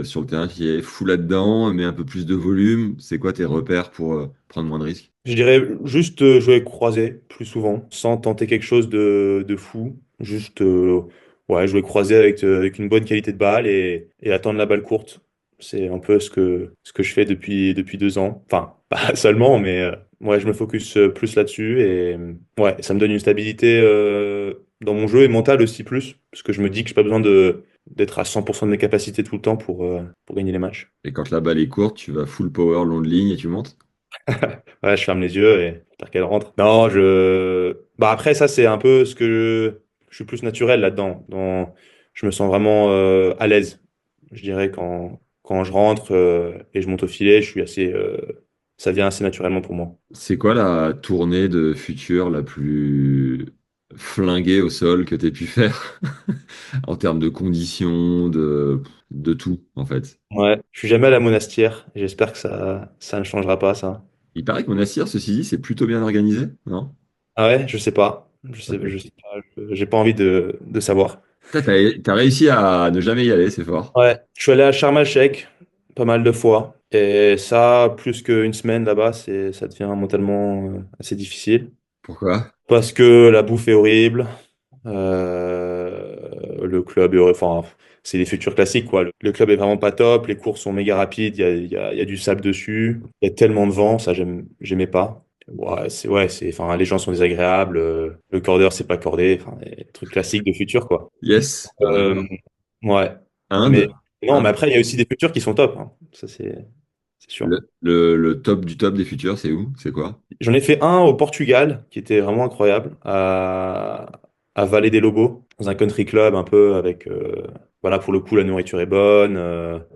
sur le terrain, tu es fou là-dedans, mais un peu plus de volume. C'est quoi tes repères pour prendre moins de risques? je dirais juste jouer croisé plus souvent, sans tenter quelque chose de fou. Juste ouais, jouer croisé avec une bonne qualité de balle et attendre la balle courte. C'est un peu ce que je fais depuis 2 ans. Enfin, pas seulement, mais ouais, je me focus plus là-dessus. Et ouais, ça me donne une stabilité dans mon jeu et mental aussi plus. Parce que je me dis que j'ai pas besoin d'être à 100% de mes capacités tout le temps pour gagner les matchs. Et quand la balle est courte, tu vas full power, long de ligne et tu montes? Ouais, je ferme les yeux et j'espère qu'elle rentre. Non, bah après, ça, c'est un peu ce que je suis plus naturel là-dedans. Je me sens vraiment à l'aise. Je dirais quand je rentre et je monte au filet, ça vient assez naturellement pour moi. C'est quoi la tournée de futur la plus flinguée au sol que tu aies pu faire en termes de conditions, de tout, en fait? Ouais, je suis jamais allé à Monastir. Et j'espère que ça ne changera pas, ça. Il paraît que Monastir, ceci dit, c'est plutôt bien organisé, non? Ah ouais, je sais pas. Je sais pas. J'ai pas envie de savoir. T'as réussi à ne jamais y aller, c'est fort. Ouais, je suis allé à Sharm el-Sheikh pas mal de fois. Et ça, plus qu'une semaine là-bas, ça devient mentalement assez difficile. Pourquoi? Parce que la bouffe est horrible. Le club est enfin, c'est les futurs classiques, quoi. Le club est vraiment pas top. Les courses sont méga rapides. Il y a du sable dessus. Il y a tellement de vent. Ça, j'aimais pas. Enfin, les gens sont désagréables. Le cordeur, c'est pas cordé. Enfin, les trucs classiques de futur, quoi. Yes, on est Euh, d'accord. ouais. Mais Inde, non, mais Inde. après, il y a aussi des futurs qui sont top, hein. Ça, c'est sûr. Le top du top des futurs, c'est où? C'est quoi? J'en ai fait un au Portugal qui était vraiment incroyable, à Vallée des Lobos, dans un country club un peu avec, voilà, pour le coup, la nourriture est bonne,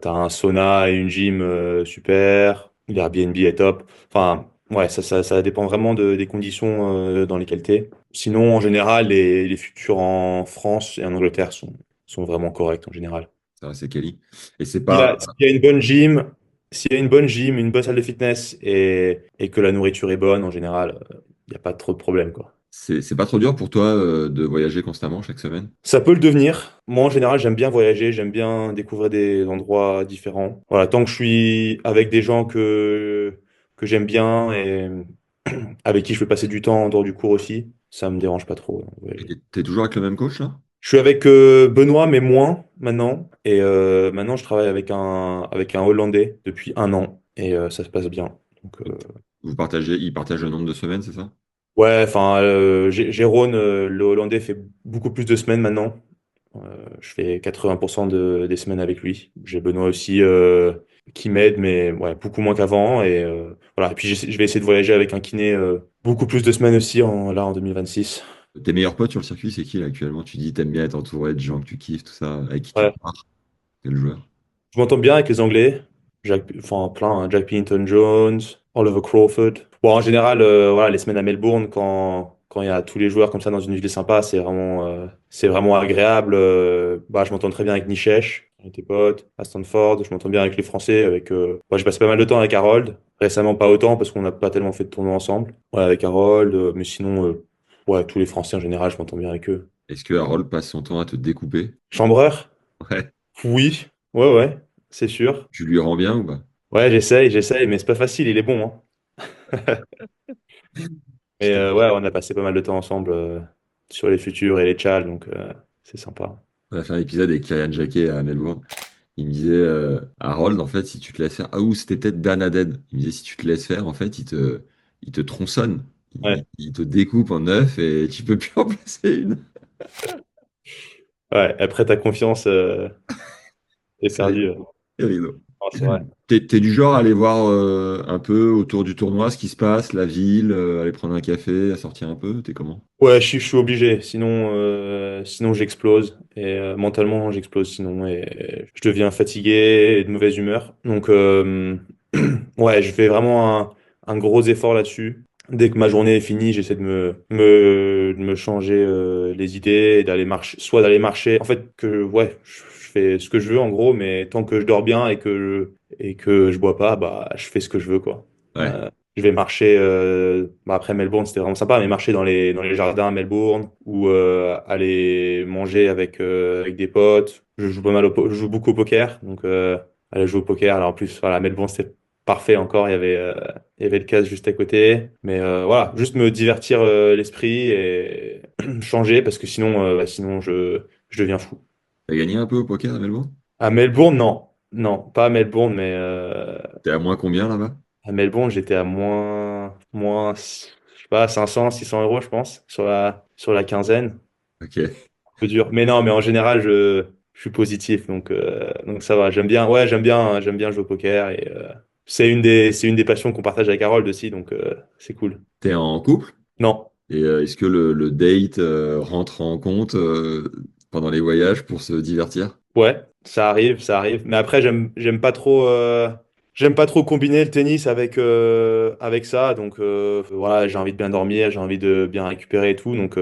t'as un sauna et une gym super, l'Airbnb est top. Enfin, ouais, ça dépend vraiment des conditions dans lesquelles t'es. Sinon, en général, les futurs en France et en Angleterre sont vraiment corrects en général. Ça va, c'est Kelly. Et c'est S'il y pas, a, s'il y a une bonne gym, s'il y a une bonne gym, une bonne salle de fitness et que la nourriture est bonne, en général, il n'y a pas trop de problème, quoi. c'est pas trop dur pour toi de voyager constamment chaque semaine? Ça peut le devenir. Moi, en général, j'aime bien voyager, j'aime bien découvrir des endroits différents. Voilà, tant que je suis avec des gens que j'aime bien et avec qui je peux passer du temps en dehors du cours aussi, ça me dérange pas trop, hein, Et voyager. t'es toujours avec le même coach là? Je suis avec Benoît, mais moins maintenant. Et maintenant, je travaille avec un Hollandais depuis un an. Et ça se passe bien. Donc, Il partage le nombre de semaines, c'est ça? ouais, enfin, Jérôme, le Hollandais, fait beaucoup plus de semaines maintenant. Je fais 80% des semaines avec lui. J'ai Benoît aussi qui m'aide, mais ouais, beaucoup moins qu'avant. Et voilà. Et puis, je vais essayer de voyager avec un kiné beaucoup plus de semaines aussi là en 2026. Tes meilleurs potes sur le circuit, c'est qui là actuellement? Tu dis t'aimes bien être entouré de gens que tu kiffes, tout ça, avec qui tu Ouais. pars? Quel joueur? Je m'entends bien avec les Anglais. Enfin, plein, hein. Jack Pennington Jones, Oliver Crawford. Bon, en général, voilà, les semaines à Melbourne, quand il y a tous les joueurs comme ça dans une ville sympa, c'est vraiment agréable. Bah, je m'entends très bien avec Nichech, avec tes potes, à Stanford. Je m'entends bien avec les Français. Moi, j'ai passé pas mal de temps avec Harold. Récemment, pas autant parce qu'on n'a pas tellement fait de tournois ensemble. Ouais, avec Harold, mais sinon, ouais, tous les Français en général, je m'entends bien avec eux. Est-ce que Harold passe son temps à te découper? Chambreur? Ouais. Oui, ouais, ouais, c'est sûr. Tu lui rends bien ou pas? Ouais, j'essaye, mais c'est pas facile, il est bon, hein. Je Mais t'ai- ouais, on a passé pas mal de temps ensemble sur les futurs et les tchals, donc c'est sympa. On a fait un épisode avec Kylian Jacquet à Melbourne. Il me disait, Harold, en fait, si tu te laisses faire. Ah, ou c'était peut-être Dan Haded. Il me disait, si tu te laisses faire, en fait, il te tronçonne. Ouais, Il te découpe en neuf et tu peux plus en placer une. ouais, après ta confiance est C'est perdue. rideau. Ah, c'est vrai. T'es du genre à aller voir un peu autour du tournoi ce qui se passe, la ville, aller prendre un café, à sortir un peu, t'es comment? Ouais, je suis obligé, sinon j'explose et mentalement j'explose sinon et je deviens fatigué et de mauvaise humeur. Donc ouais, je fais vraiment un gros effort là-dessus. Dès que ma journée est finie, j'essaie de me changer les idées et d'aller marcher, soit d'aller marcher. En fait, je fais ce que je veux en gros, mais tant que je dors bien et que je bois pas, bah je fais ce que je veux quoi. Ouais. Je vais marcher, bah après Melbourne, c'était vraiment sympa, mais marcher dans les jardins à Melbourne ou aller manger avec des potes. Je joue pas mal je joue beaucoup au poker, donc aller jouer au poker. Alors en plus, voilà, Melbourne, c'était parfait encore. Il y avait le casse juste à côté. Mais voilà, juste me divertir l'esprit et changer parce que sinon je deviens fou. T'as gagné un peu au poker à Melbourne? À Melbourne, non. Non, pas à Melbourne, mais T'es à moins combien là-bas? à Melbourne, j'étais à je sais pas, 500, 600 euros, je pense, sur la quinzaine. Ok. Un peu dur. Mais non, mais en général, je suis positif, donc ça va. J'aime bien jouer au poker et c'est une des passions qu'on partage avec Harold aussi, donc c'est cool. T'es en couple? Non, Et est-ce que le date rentre en compte pendant les voyages pour se divertir? ouais, ça arrive. Mais après, j'aime pas trop combiner le tennis avec ça. Donc voilà, j'ai envie de bien dormir, j'ai envie de bien récupérer et tout. Donc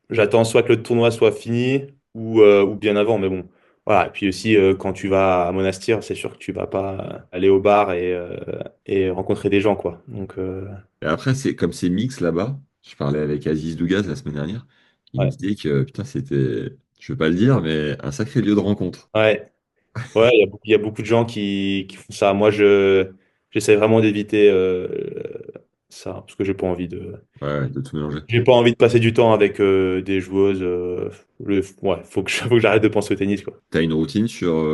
j'attends soit que le tournoi soit fini ou bien avant. Mais bon, voilà. Et puis aussi, quand tu vas à Monastir, c'est sûr que tu vas pas aller au bar et rencontrer des gens, quoi. Donc Et après, c'est comme c'est mix là-bas. Je parlais avec Aziz Dougaz la semaine dernière. Il me ouais, disait que putain, c'était, je veux pas le dire, mais un sacré lieu de rencontre. ouais, ouais. Il y a beaucoup de gens qui font ça. J'essaie vraiment d'éviter ça parce que Ouais, ouais, de tout mélanger. j'ai pas envie de passer du temps avec des joueuses. Ouais, faut que j'arrête de penser au tennis, quoi. T'as une routine sur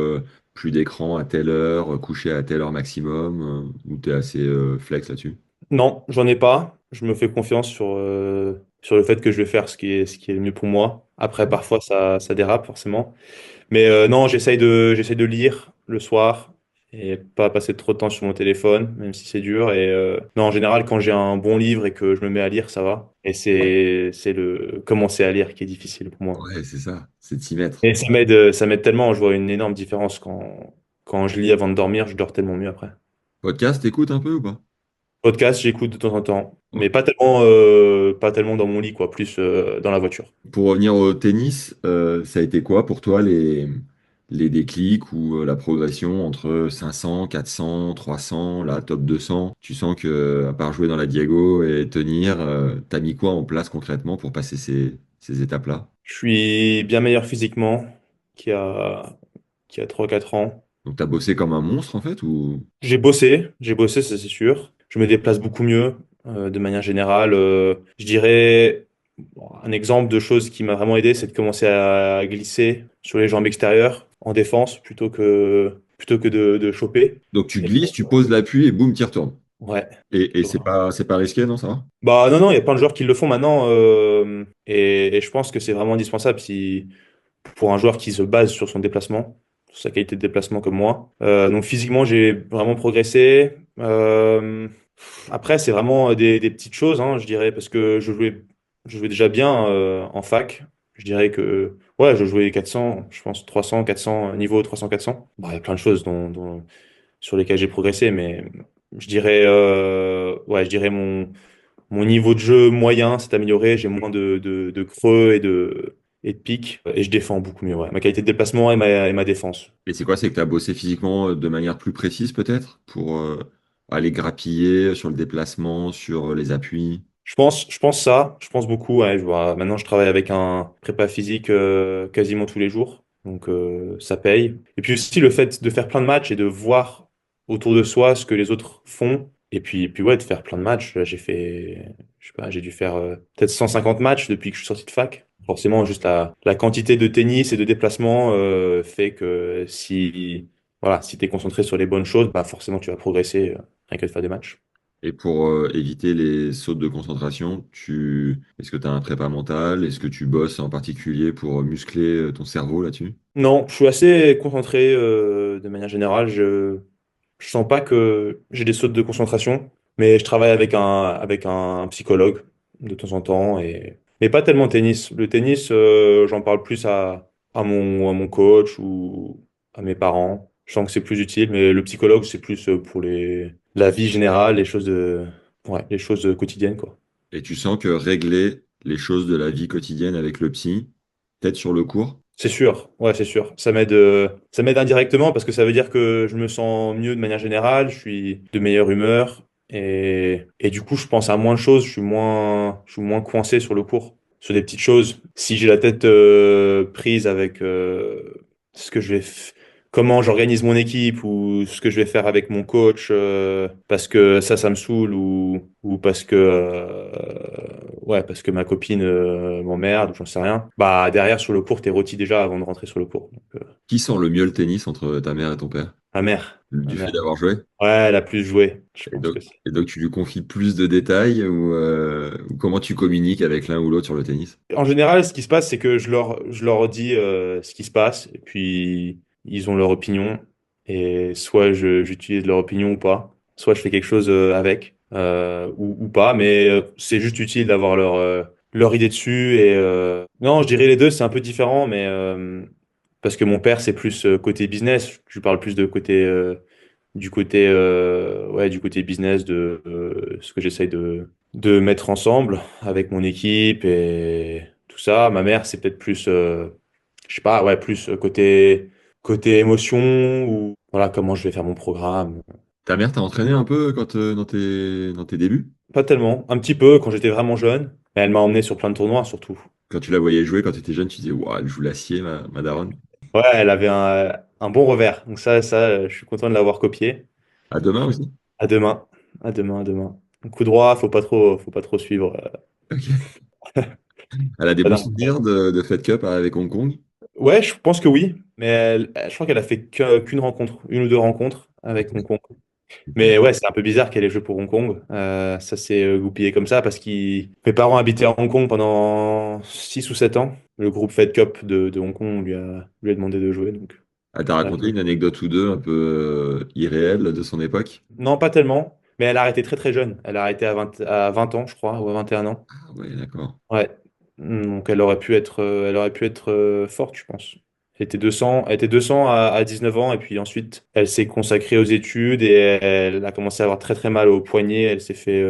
plus d'écran à telle heure, coucher à telle heure maximum, ou t'es assez flex là-dessus? Non, j'en ai pas. Je me fais confiance sur le fait que je vais faire ce qui est le mieux pour moi. Après, parfois, ça dérape, forcément. Mais non, j'essaye de lire le soir et pas passer trop de temps sur mon téléphone, même si c'est dur. Et non, en général, quand j'ai un bon livre et que je me mets à lire, ça va. Et c'est le commencer à lire qui est difficile pour moi. Ouais, c'est ça, c'est de s'y mettre. Et ça m'aide tellement. Je vois une énorme différence quand je lis avant de dormir. Je dors tellement mieux après. Podcast, t'écoutes un peu ou pas? Podcast, j'écoute de temps en temps, mais Ok. pas tellement dans mon lit, quoi, plus dans la voiture. Pour revenir au tennis, ça a été quoi pour toi les déclics ou la progression entre 500, 400, 300, la top 200? Tu sens que, à part jouer dans la Diago et tenir, t'as mis quoi en place concrètement pour passer ces étapes-là? Je suis bien meilleur physiquement qu'il y a, qu'il y a 3 4 ans. Donc t'as bossé comme un monstre en fait ou... J'ai bossé, ça c'est sûr. Je me déplace beaucoup mieux, de manière générale. Je dirais, bon, un exemple de chose qui m'a vraiment aidé, c'est de commencer à glisser sur les jambes extérieures en défense plutôt que de choper. Donc tu Et, glisses, tu poses l'appui et boum, tu retournes. ouais. Et c'est pas risqué, non, ça va? Bah non, non, il y a plein de joueurs qui le font maintenant et je pense que c'est vraiment indispensable si, pour un joueur qui se base sur son déplacement, sur sa qualité de déplacement comme moi. Donc physiquement, j'ai vraiment progressé. Après, c'est vraiment des petites choses, hein, je dirais, parce que je jouais déjà bien en fac. Je dirais que ouais, je jouais 400, je pense 300, 400, niveau 300, 400. Bon, il y a plein de choses sur lesquelles j'ai progressé, mais je dirais mon niveau de jeu moyen s'est amélioré, j'ai moins de creux et de pics, et je défends beaucoup mieux. Ouais. Ma qualité de déplacement et ma défense. Et c'est quoi? C'est que tu as bossé physiquement de manière plus précise peut-être pour aller grappiller sur le déplacement, sur les appuis. Je pense beaucoup. Ouais, maintenant, je travaille avec un prépa physique quasiment tous les jours, donc ça paye. Et puis aussi le fait de faire plein de matchs et de voir autour de soi ce que les autres font. Et puis ouais, de faire plein de matchs. Là, je sais pas, j'ai dû faire peut-être 150 matchs depuis que je suis sorti de fac. Forcément, juste la quantité de tennis et de déplacements fait que si tu es concentré sur les bonnes choses, bah forcément tu vas progresser rien que de faire des matchs. Et pour éviter les sautes de concentration, est-ce que tu as un prépa mental? Est-ce que tu bosses en particulier pour muscler ton cerveau là-dessus? Non, je suis assez concentré de manière générale. Je sens pas que j'ai des sautes de concentration, mais je travaille avec un psychologue de temps en temps mais pas tellement tennis. Le tennis, j'en parle plus à mon coach ou à mes parents. Je sens que c'est plus utile, mais le psychologue, c'est plus pour la vie générale, les choses quotidiennes, quoi. Et tu sens que régler les choses de la vie quotidienne avec le psy, peut-être sur le cours? C'est sûr, ouais, c'est sûr. Ça m'aide indirectement parce que ça veut dire que je me sens mieux de manière générale, je suis de meilleure humeur et du coup, je pense à moins de choses, je suis moins coincé sur le cours, sur des petites choses. Si j'ai la tête prise avec ce que comment j'organise mon équipe ou ce que je vais faire avec mon coach parce que ça me saoule ou parce que ouais, parce que ma copine m'emmerde ou j'en sais rien. Bah derrière sur le cours, t'es rôti déjà avant de rentrer sur le cours. Donc, Qui sent le mieux le tennis entre ta mère et ton père? ma mère, ma Du fait mère. d'avoir joué? Ouais, elle a plus joué. Je Et pense donc, que c'est. et donc tu lui confies plus de détails ou comment tu communiques avec l'un ou l'autre sur le tennis? En général, ce qui se passe, c'est que je leur dis ce qui se passe et puis ils ont leur opinion et soit j'utilise leur opinion ou pas, soit je fais quelque chose avec ou pas, mais c'est juste utile d'avoir leur idée dessus et non, je dirais les deux, c'est un peu différent, mais parce que mon père c'est plus côté business, je lui parle plus de côté du côté business de ce que j'essaye de mettre ensemble avec mon équipe et tout ça. Ma mère, c'est peut-être plus, je sais pas, ouais, plus côté émotion ou voilà, comment je vais faire mon programme. Ta mère t'a entraîné un peu quand, dans tes débuts? Pas tellement, un petit peu quand j'étais vraiment jeune, mais elle m'a emmené sur plein de tournois surtout. Quand tu la voyais jouer quand tu étais jeune, tu disais, waouh, elle joue l'acier, ma daronne. Ouais, elle avait un bon revers, donc je suis content de l'avoir copié. À demain aussi? À demain, à demain, à demain. Un coup droit, faut pas trop suivre. Ok. Elle a des Ah bons non. souvenirs de Fed Cup avec Hong Kong? Ouais, je pense que oui, mais je crois qu'elle a fait qu'une rencontre, une ou deux rencontres avec Hong Kong. Ok. Mais ouais, c'est un peu bizarre qu'elle ait joué pour Hong Kong. Ça s'est goupillé comme ça parce que mes parents habitaient à Hong Kong pendant 6 ou 7 ans. Le groupe Fed Cup de Hong Kong lui a demandé de jouer. Donc, Elle t'a elle a raconté joué. une anecdote ou deux un peu irréelle de son époque? Non, pas tellement, mais elle a arrêté très très jeune. Elle a arrêté à 20 ans, je crois, ou à 21 ans. Ah ouais, d'accord. Ouais. Donc elle aurait pu être forte, je pense. Elle était 200 à 19 ans et puis ensuite elle s'est consacrée aux études et elle a commencé à avoir très très mal au poignet. Elle s'est fait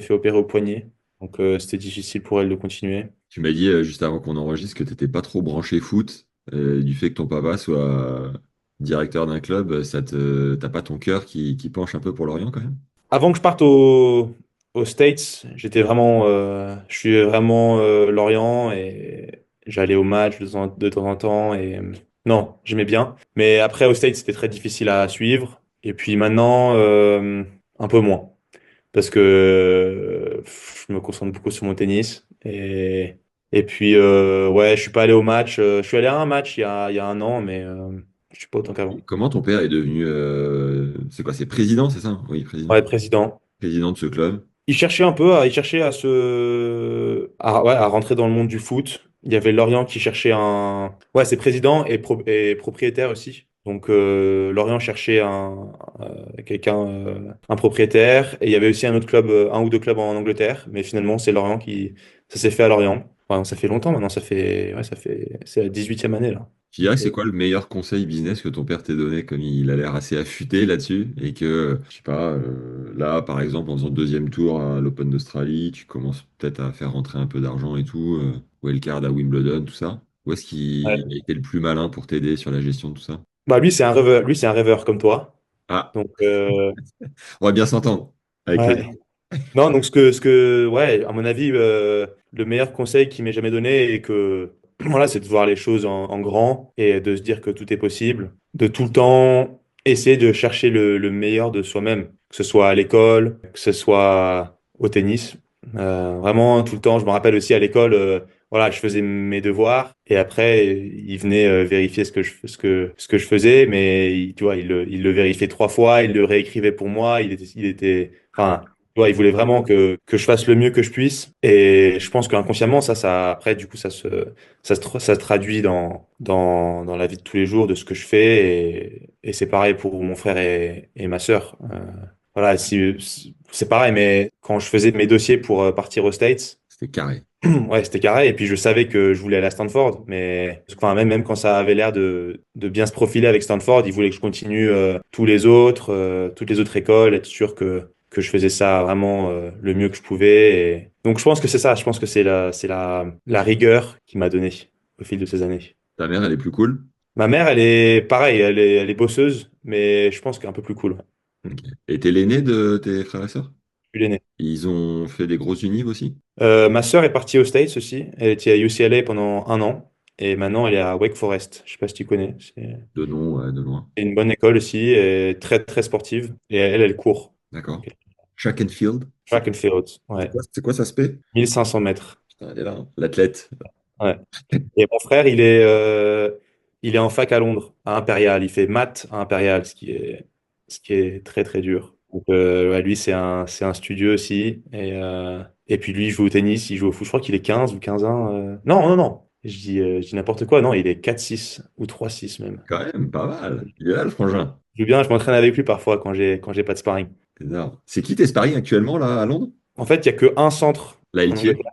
opérer au poignet. Donc c'était difficile pour elle de continuer. Tu m'as dit juste avant qu'on enregistre que tu n'étais pas trop branché foot. Du fait que ton papa soit directeur d'un club, t'as pas ton cœur qui penche un peu pour l'Orient quand même? Avant que je parte aux States, je suis vraiment Lorient et j'allais au match de temps en temps et non, j'aimais bien. Mais après aux States, c'était très difficile à suivre. Et puis maintenant, un peu moins parce que je me concentre beaucoup sur mon tennis et puis ouais, je suis pas allé au match. Je suis allé à un match il y a un an, mais je suis pas autant qu'avant. Et comment ton père est devenu, c'est quoi, c'est président, c'est ça? Oui, président. Ouais, président. Président de ce club. Il cherchait ouais, à rentrer dans le monde du foot. Il y avait Lorient qui cherchait ouais, c'est président et propriétaire aussi. Donc, Lorient cherchait un propriétaire. Et il y avait aussi un autre club, un ou deux clubs en Angleterre. Mais finalement, ça s'est fait à Lorient. Enfin, ça fait longtemps maintenant. C'est la 18e année, là. Tu dirais que c'est quoi le meilleur conseil business que ton père t'ait donné, comme il a l'air assez affûté là-dessus, et que, je sais pas, là, par exemple, en faisant le deuxième tour à l'Open d'Australie, tu commences peut-être à faire rentrer un peu d'argent et tout, wildcard à Wimbledon, tout ça. Où est-ce qu'il a Ouais. été le plus malin pour t'aider sur la gestion de tout ça? Bah, lui, c'est un rêveur. Lui, c'est un rêveur comme toi. Ah, Donc, on va bien s'entendre avec les... ouais. Non, donc ouais, à mon avis, le meilleur conseil qu'il m'ait jamais donné et que, voilà, c'est de voir les choses en grand et de se dire que tout est possible, de tout le temps essayer de chercher le meilleur de soi-même, que ce soit à l'école, que ce soit au tennis. Vraiment, tout le temps, je me rappelle aussi à l'école, voilà, je faisais mes devoirs et après, il venait vérifier ce que je faisais, mais tu vois, il le vérifiait 3 fois, il le réécrivait pour moi, il était Enfin, tu vois, il voulait vraiment que je fasse le mieux que je puisse. Et je pense qu'inconsciemment, après, du coup, ça se traduit dans la vie de tous les jours de ce que je fais. Et c'est pareil pour mon frère et ma sœur. Voilà, c'est pareil, mais quand je faisais mes dossiers pour partir aux States, C'était carré. ouais, c'était carré. Et puis je savais que je voulais aller à Stanford, mais enfin, même quand ça avait l'air de bien se profiler avec Stanford, ils voulaient que je continue toutes les autres écoles, être sûr que je faisais ça vraiment le mieux que je pouvais. Donc je pense que c'est ça. Je pense que c'est la rigueur qui m'a donné au fil de ces années. Ta mère, elle est plus cool? Ma mère, elle est pareil, elle est bosseuse, mais je pense qu'un peu plus cool. Ok. Et t'es l'aîné de tes frères et sœurs? Je suis l'aîné. Ils ont fait des grosses unives aussi? Ma sœur est partie aux States aussi. Elle était à UCLA pendant un an. Et maintenant, elle est à Wake Forest. Je sais pas si tu connais. C'est De nom, ouais, de loin. une bonne école aussi. Et très, très sportive. Et elle court. D'accord. Track and field? Track and field. Ouais. C'est quoi ça se fait? 1 500 mètres. Putain, elle est là, hein. L'athlète. Ouais. Et mon frère, il est en fac à Londres, à Impérial. Il fait maths à Impérial, ce qui est très, très dur. Donc, ouais, lui, c'est un studieux aussi. Et puis, lui, il joue au tennis, il joue au foot. Je crois qu'il est 15 ou 15 ans. Non, non, non. Je dis n'importe quoi. Non, il est 4-6 ou 3-6 même. Quand même, pas mal. Il est là, le frangin. Je joue bien, je m'entraîne avec lui parfois quand j'ai pas de sparring. C'est énorme. C'est qui tes sparring actuellement, là, à Londres? En fait, il y a que un centre La en LTA? Angleterre,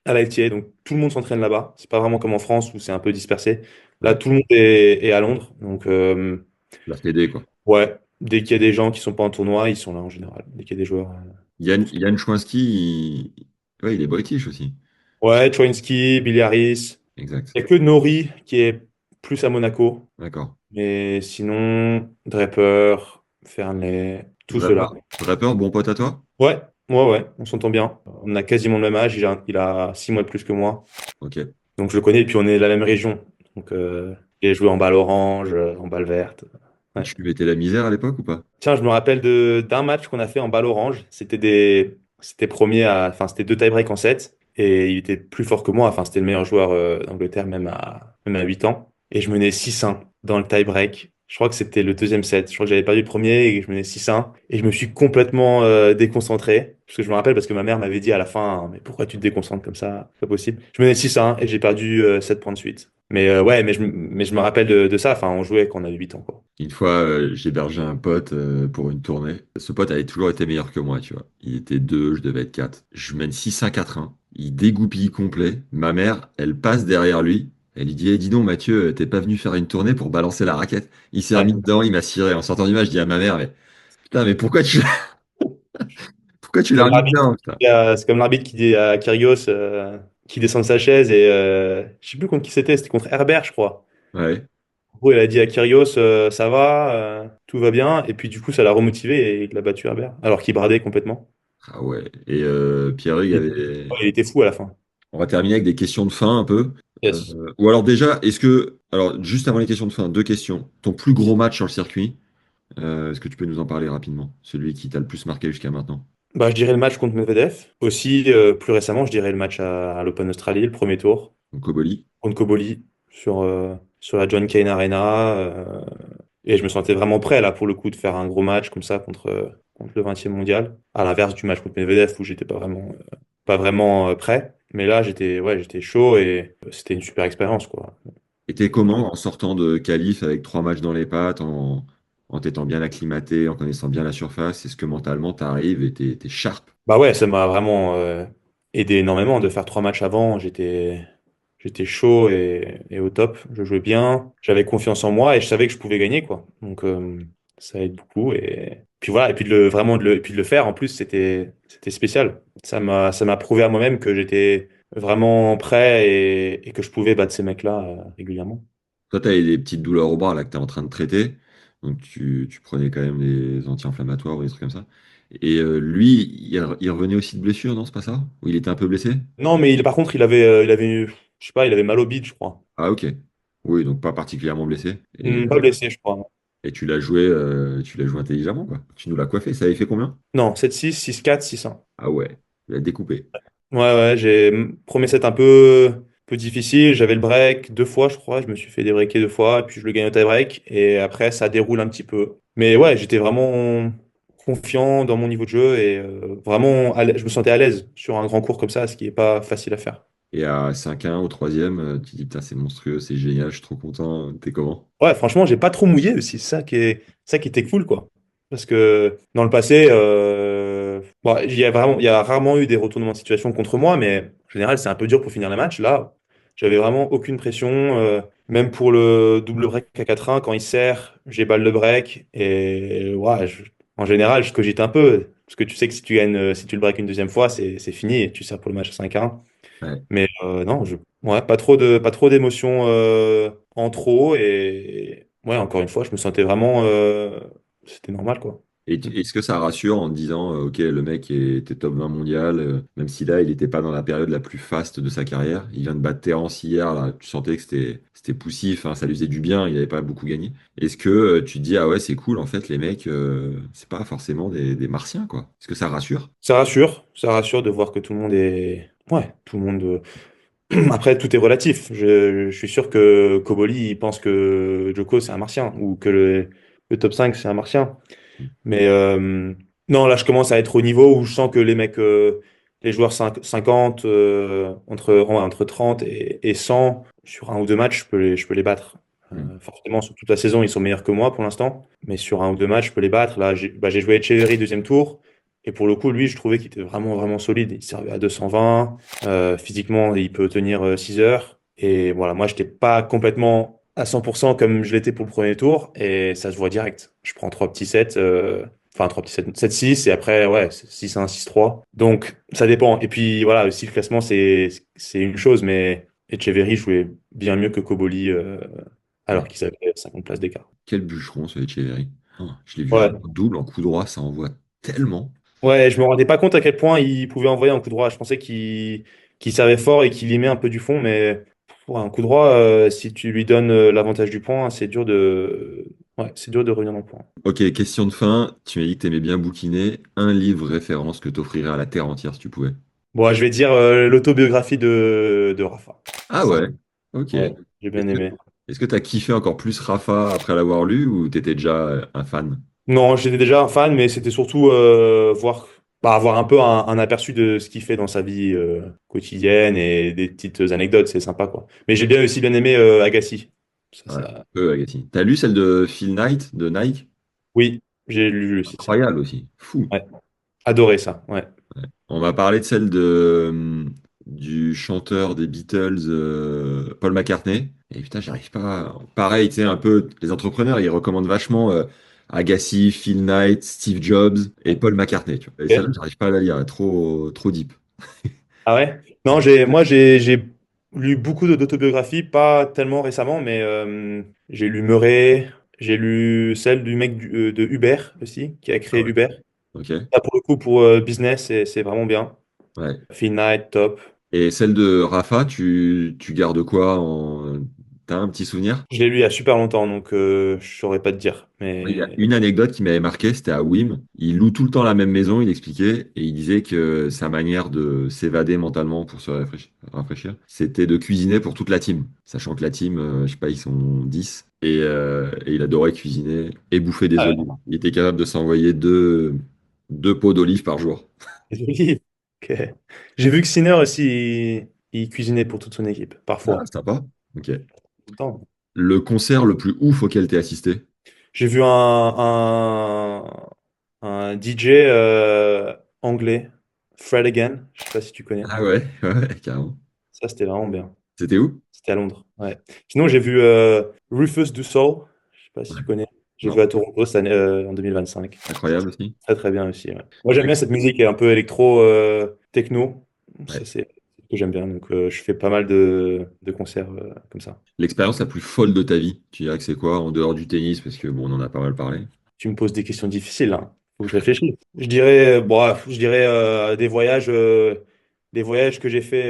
à l'ITA, donc tout le monde s'entraîne là-bas. C'est pas vraiment comme en France où c'est un peu dispersé. Là, Ouais. tout le monde est à Londres. Donc, La Fédé, quoi. ouais, dès qu'il y a des gens qui sont pas en tournoi, ils sont là en général. Dès qu'il y a des joueurs. Yann Chouinski, ouais, il est british aussi. Ouais, Chouinski, Billy Harris. Exact. Il y a que Nori qui est plus à Monaco. D'accord. Mais sinon, Draper, Fernley, tout cela. Draper, bon pote à toi? Ouais, ouais, ouais, on s'entend bien. On a quasiment le même âge. Il a 6 mois de plus que moi. Ok. Donc je le connais, et puis on est de la même région. Donc j'ai joué en balle orange, en balle verte. Ouais. Tu lui mettais la misère à l'époque ou pas? Tiens, je me rappelle d'un match qu'on a fait en balle orange. C'était deux tie-break en 7. Et il était plus fort que moi. Enfin, c'était le meilleur joueur d'Angleterre, même à 8 ans. Et je menais 6-1 dans le tie-break. Je crois que c'était le deuxième set. Je crois que j'avais perdu le premier et je menais 6-1. Et je me suis complètement déconcentré. Parce que je me rappelle parce que ma mère m'avait dit à la fin, mais pourquoi tu te déconcentres comme ça? C'est pas possible. Je menais 6-1 et j'ai perdu 7 points de suite. Mais ouais, mais je me rappelle de ça. Enfin, on jouait quand on avait 8 ans, quoi. Une fois, j'hébergeais un pote pour une tournée. Ce pote avait toujours été meilleur que moi, tu vois. Il était 2, je devais être 4. Je mène 6-1, 4-1. Il dégoupille complet. Ma mère, elle passe derrière lui. Elle lui dit, dis donc, Mathieu, t'es pas venu faire une tournée pour balancer la raquette. Il s'est Ouais. remis dedans, il m'a ciré. En sortant du match, je dis à ma mère, mais putain, mais pourquoi tu C'est l'as comme remis l'arbitre dedans, putain? c'est comme l'arbitre qui dit à Kyrgios qui descend de sa chaise et je sais plus contre qui c'était contre Herbert, je crois. Ouais. En gros, il a dit à Kyrgios ça va, tout va bien, et puis du coup, ça l'a remotivé et il a battu Herbert, alors qu'il bradait complètement. Ah ouais. Et Pierre-Hugues Il avait. il était fou à la fin. On va terminer avec des questions de fin un peu. Yes. Ou alors déjà, alors juste avant les questions de fin, deux questions. Ton plus gros match sur le circuit, est-ce que tu peux nous en parler rapidement? Celui qui t'a le plus marqué jusqu'à maintenant. Bah, je dirais le match contre Medvedev. Aussi, plus récemment, je dirais le match à l'Open Australie, le premier tour, Donc Koboli. contre Koboli, sur la John Cain Arena. Et je me sentais vraiment prêt, là, pour le coup, de faire un gros match comme ça contre le 20e mondial. À l'inverse du match contre Medvedev, où j'étais pas vraiment prêt. Mais là, ouais, j'étais chaud et c'était une super expérience, quoi. Et t'es comment en sortant de qualif avec 3 matchs dans les pattes, en t'étant bien acclimaté, en connaissant bien la surface? Est-ce que mentalement t'arrives et t'es sharp? Bah ouais, ça m'a vraiment aidé énormément de faire 3 matchs avant. J'étais chaud et au top. Je jouais bien. J'avais confiance en moi et je savais que je pouvais gagner, quoi. Donc ça aide beaucoup. Et puis voilà. Et puis de le faire, en plus, c'était spécial. Ça m'a prouvé à moi-même que j'étais vraiment prêt et que je pouvais battre ces mecs-là régulièrement. Toi, t'as des petites douleurs au bras là que t'es en train de traiter. Donc tu prenais quand même des anti-inflammatoires ou des trucs comme ça. Et lui, il revenait aussi de blessure, non? C'est pas ça? Ou il était un peu blessé? Non, mais par contre, il avait, je sais pas, il avait mal au bide, je crois. Ah ok. Oui, donc pas particulièrement blessé. Pas blessé, je crois. Et tu l'as joué intelligemment, quoi. Tu nous l'as coiffé. Ça avait fait combien? Non, 7-6, 6-4, 6-1. Ah ouais, il a découpé. Ouais, ouais, premier set un peu difficile. J'avais le break 2 fois, je crois. Je me suis fait débreaker 2 fois, et puis je le gagne au tie-break. Et après, ça déroule un petit peu. Mais ouais, j'étais vraiment confiant dans mon niveau de jeu et vraiment, je me sentais à l'aise sur un grand court comme ça, ce qui n'est pas facile à faire. Et à 5-1 au troisième, tu dis, putain, c'est monstrueux, c'est génial, je suis trop content. T'es comment? Ouais, franchement, j'ai pas trop mouillé aussi. C'est ça qui était cool, quoi. Parce que dans le passé, bon, il y a rarement eu des retournements de situation contre moi, mais en général, c'est un peu dur pour finir le match. Là, j'avais vraiment aucune pression. Même pour le double break à 4-1, quand il sert, j'ai balle de break. Et ouais, en général, je cogite un peu. Parce que tu sais que si tu gagnes, si tu le break une deuxième fois, c'est fini et tu sers pour le match à 5-1. Ouais. Mais non, ouais, pas trop d'émotions en trop. Et ouais, encore une fois, je me sentais vraiment. C'était normal, quoi. Et est-ce que ça rassure en te disant, ok, le mec était top 20 mondial, même si là, il n'était pas dans la période la plus faste de sa carrière. Il vient de battre Terence hier, là, tu sentais que c'était poussif, hein, ça lui faisait du bien, il n'avait pas beaucoup gagné. Est-ce que tu te dis, ah ouais, c'est cool, en fait, les mecs, c'est pas forcément des martiens, quoi. Est-ce que ça rassure? Ça rassure de voir que tout le monde est. Ouais, tout le monde. Après, tout est relatif. Je suis sûr que Koboli, il pense que Joko, c'est un martien, ou que le top 5 c'est un martien. Mais non, là, je commence à être au niveau où je sens que les mecs, les joueurs 50, entre 30 et 100, sur un ou deux matchs, je peux les battre. Mm. Forcément, sur toute la saison, ils sont meilleurs que moi pour l'instant. Mais sur un ou deux matchs, je peux les battre. Là, j'ai joué Echeverry deuxième tour. Et pour le coup, lui, je trouvais qu'il était vraiment, vraiment solide. Il servait à 220. Physiquement, il peut tenir 6 heures. Et voilà, moi, je n'étais pas complètement à 100% comme je l'étais pour le premier tour. Et ça se voit direct. Je prends trois petits sets. Enfin, trois petits 7, 7-6 et après, ouais, 6-1, 6-3. Donc, ça dépend. Et puis, voilà, aussi, le classement, c'est une chose, mais Echeverry jouait bien mieux que Koboli, Ouais. alors qu'ils avaient 50 places d'écart. Quel bûcheron, ce Echeverry. Oh, je l'ai vu jouer Ouais. en double, en coup droit, ça envoie tellement. Ouais, je me rendais pas compte à quel point il pouvait envoyer un coup droit. Je pensais qu'il servait fort et qu'il y met un peu du fond, mais pour un coup droit, si tu lui donnes l'avantage du point, ouais, c'est dur de revenir dans le point. Ok, question de fin. Tu m'as dit que t'aimais bien bouquiner. Un livre référence que t'offrirais à la Terre entière si tu pouvais. Bon, je vais dire l'autobiographie de Rafa. Ah ouais, ok. Ouais, j'ai bien Est-ce que aimé. est-ce que t'as kiffé encore plus Rafa après l'avoir lu ou t'étais déjà un fan? Non, j'étais déjà un fan, mais c'était surtout avoir un peu un aperçu de ce qu'il fait dans sa vie quotidienne et des petites anecdotes, c'est sympa, quoi. Mais j'ai bien aussi bien aimé Agassi. Ouais, Agassi. T'as lu celle de Phil Knight de Nike? Oui, j'ai lu aussi ça. Incroyable aussi. Fou. Ouais, adoré ça. Ouais. On m'a parlé de celle de, du chanteur des Beatles, Paul McCartney. Et putain, j'arrive pas. Pareil, tu sais, un peu, les entrepreneurs, ils recommandent vachement Agassi, Phil Knight, Steve Jobs et Paul McCartney. Tu vois. Et celle-là, Ok. j'arrive pas à la lire, trop, trop deep. Ah ouais? Non, moi j'ai lu beaucoup d'autobiographies, pas tellement récemment, mais j'ai lu Murray, j'ai lu celle du mec de Uber aussi, qui a Ah créé ouais. Uber. Ok. Là, pour le coup, pour business, c'est vraiment bien. Ouais. Phil Knight, top. Et celle de Rafa, tu gardes quoi en... T'as un petit souvenir? Je l'ai lu il y a super longtemps, donc je saurais pas te dire. Il y a Mais une anecdote qui m'avait marqué, c'était à Wim. Il loue tout le temps la même maison, il expliquait, et il disait que sa manière de s'évader mentalement pour se rafraîchir, c'était de cuisiner pour toute la team. Sachant que la team, je sais pas, ils sont 10, et il adorait cuisiner et bouffer des ah ouais, olives. Il était capable de s'envoyer deux pots d'olives par jour. désolé. Ok. J'ai vu que Sinner aussi, il cuisinait pour toute son équipe, Ah, parfois. c'est sympa. Ok. Attends. Le concert le plus ouf auquel t'es assisté? J'ai vu un DJ anglais, Fred Again, je sais pas si tu connais. Ah ouais, ouais, carrément. Ça, c'était vraiment bien. C'était où? C'était à Londres. Ouais. Sinon, j'ai vu Rufus Du Sol, je sais pas si Ouais. tu connais. J'ai vu Non, à Toronto cette année, en 2025. incroyable aussi. Très très bien aussi. Ouais. Moi, j'aime bien cette musique un peu électro, techno. Ouais. Ça, c'est ce que j'aime bien. Donc, je fais pas mal de concerts comme ça. L'expérience la plus folle de ta vie, tu dirais que c'est quoi en dehors du tennis? Parce que bon, on en a pas mal parlé. Tu me poses des questions difficiles, hein. Faut que je réfléchisse. Je dirais, bon, je dirais des voyages que j'ai fait.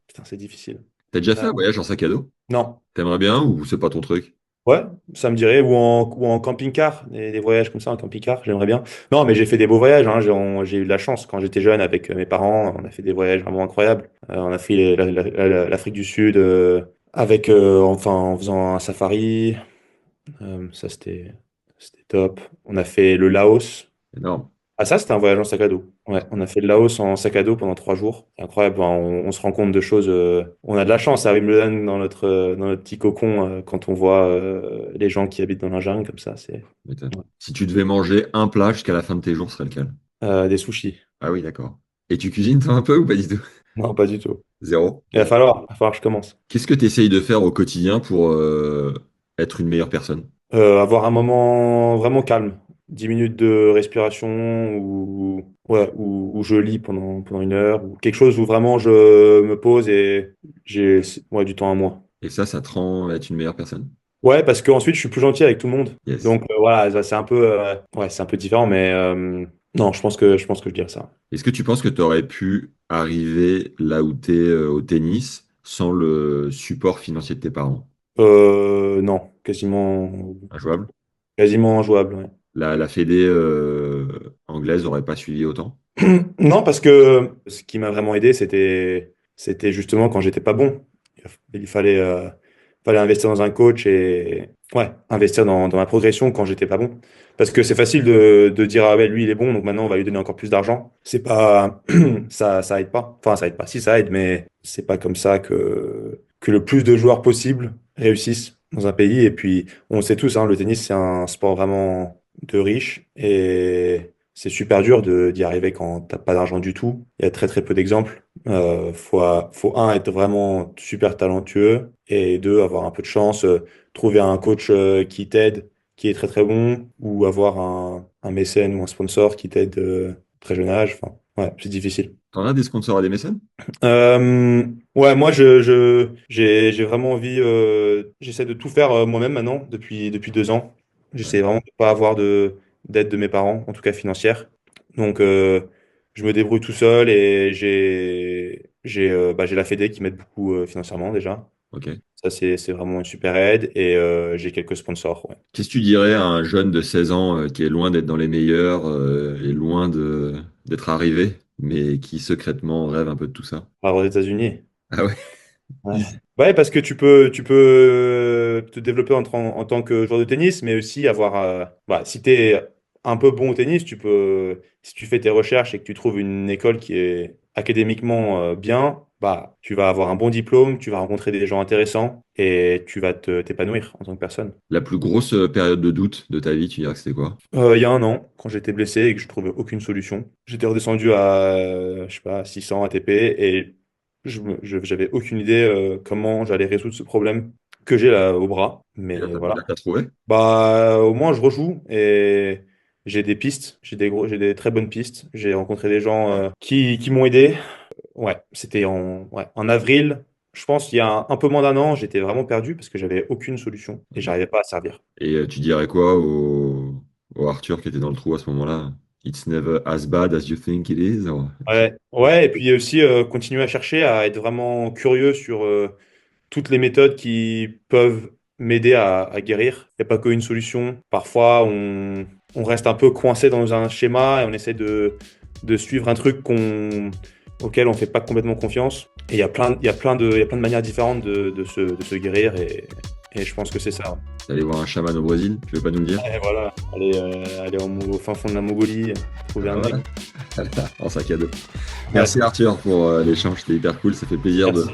Putain, c'est difficile. T'as déjà fait Euh, un voyage en sac à dos? non. T'aimerais bien ou c'est pas ton truc? Ouais, ça me dirait. Ou en camping-car, des voyages comme ça en camping-car, j'aimerais bien. Non, mais j'ai fait des beaux voyages, hein. J'ai eu de la chance quand j'étais jeune avec mes parents. On a fait des voyages vraiment incroyables. On a fait l'Afrique du Sud enfin, en faisant un safari. Ça, c'était top. On a fait le Laos. Énorme. Ah, ça, c'était un voyage en sac à dos. Ouais, on a fait le Laos en sac à dos pendant 3 jours. C'est incroyable. Enfin, on se rend compte de choses. On a de la chance à Wimbledon dans notre petit cocon quand on voit les gens qui habitent dans la jungle comme ça. C'est M'étonne. ouais. Si tu devais manger un plat jusqu'à la fin de tes jours, ce serait lequel? Des sushis. Ah oui, d'accord. Et tu cuisines toi un peu ou pas du tout? Non, pas du tout. Zéro. Il va falloir que je commence. Qu'est-ce que tu essayes de faire au quotidien pour être une meilleure personne? Avoir un moment vraiment calme. 10 minutes de respiration ou je lis pendant 1 heure ou quelque chose où vraiment je me pose et j'ai ouais, du temps à moi. Et ça te rend être une meilleure personne. Ouais, parce qu'ensuite, je suis plus gentil avec tout le monde. Yes. Donc voilà, ça, c'est un peu différent, mais non, je pense que je dirais ça. Est-ce que tu penses que tu aurais pu arriver là où tu es au tennis sans le support financier de tes parents? Non, quasiment, Injouable? quasiment injouable. Ouais. La Fédé anglaise aurait pas suivi autant? Non, parce que ce qui m'a vraiment aidé, c'était justement quand j'étais pas bon. Il fallait investir dans un coach et ouais, investir dans ma progression quand j'étais pas bon. Parce que c'est facile de dire ah ouais, lui il est bon, donc maintenant on va lui donner encore plus d'argent. C'est pas ça aide pas. Enfin ça aide pas. Si ça aide, mais c'est pas comme ça que le plus de joueurs possible réussissent dans un pays. Et puis on le sait tous, hein, le tennis c'est un sport vraiment de riches et c'est super dur d'y arriver quand t'as pas d'argent du tout. Il y a très très peu d'exemples. Faut un, être vraiment super talentueux et deux, avoir un peu de chance, trouver un coach qui t'aide, qui est très très bon, ou avoir un mécène ou un sponsor qui t'aide très jeune âge. Enfin, ouais, c'est difficile. T'en as des sponsors à des mécènes? Ouais, moi j'ai vraiment envie. J'essaie de tout faire moi-même maintenant depuis 2 ans. Ouais. J'essaie vraiment de pas avoir d'aide de mes parents, en tout cas financière. Donc je me débrouille tout seul et j'ai la Fédé qui m'aide beaucoup financièrement déjà. Ok. Ça c'est vraiment une super aide et j'ai quelques sponsors. Ouais. Qu'est-ce que tu dirais à un jeune de 16 ans qui est loin d'être dans les meilleurs et loin d'être arrivé, mais qui secrètement rêve un peu de tout ça? Alors, aux États-Unis. Ah ouais? Ouais. Ouais, parce que tu peux te développer en tant que joueur de tennis, mais aussi avoir. Si tu es un peu bon au tennis, si tu fais tes recherches et que tu trouves une école qui est académiquement bien, tu vas avoir un bon diplôme, tu vas rencontrer des gens intéressants et tu vas t'épanouir en tant que personne. La plus grosse période de doute de ta vie, tu dirais que c'était quoi? Il y a 1 an, quand j'étais blessé et que je trouvais aucune solution, j'étais redescendu à, je sais pas, 600 ATP et j'avais aucune idée comment j'allais résoudre ce problème que j'ai là au bras. Et Mais voilà. là, t'as trouvé? Au moins, je rejoue et j'ai des pistes, j'ai des très bonnes pistes. J'ai rencontré des gens qui m'ont aidé. Ouais, c'était en avril. Je pense il y a un peu moins d'1 an, j'étais vraiment perdu parce que j'avais aucune solution et Ok. j'arrivais pas à servir. Et tu dirais quoi au Arthur qui était dans le trou à ce moment-là? It's never as bad as you think it is. Ouais, ouais, et puis aussi continuer à chercher, à être vraiment curieux sur toutes les méthodes qui peuvent m'aider à guérir. Il n'y a pas qu'une solution. Parfois, on reste un peu coincé dans un schéma et on essaie de suivre un truc auquel on ne fait pas complètement confiance. Et il y a plein de manières différentes de se guérir et je pense que c'est ça. D'aller voir un chaman au Brésil, tu veux pas nous le dire? Et voilà, aller au fin fond de la Mongolie, trouver un mec. Voilà. En sac à dos. Ouais, Merci Arthur pour l'échange, c'était hyper cool. Ça fait plaisir merci.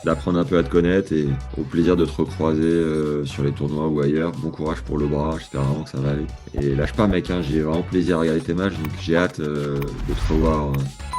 d'apprendre un peu à te connaître et au plaisir de te recroiser sur les tournois ou ailleurs. Bon courage pour le bras, j'espère vraiment que ça va aller. Et lâche pas mec, hein, j'ai vraiment plaisir à regarder tes matchs, donc j'ai hâte de te revoir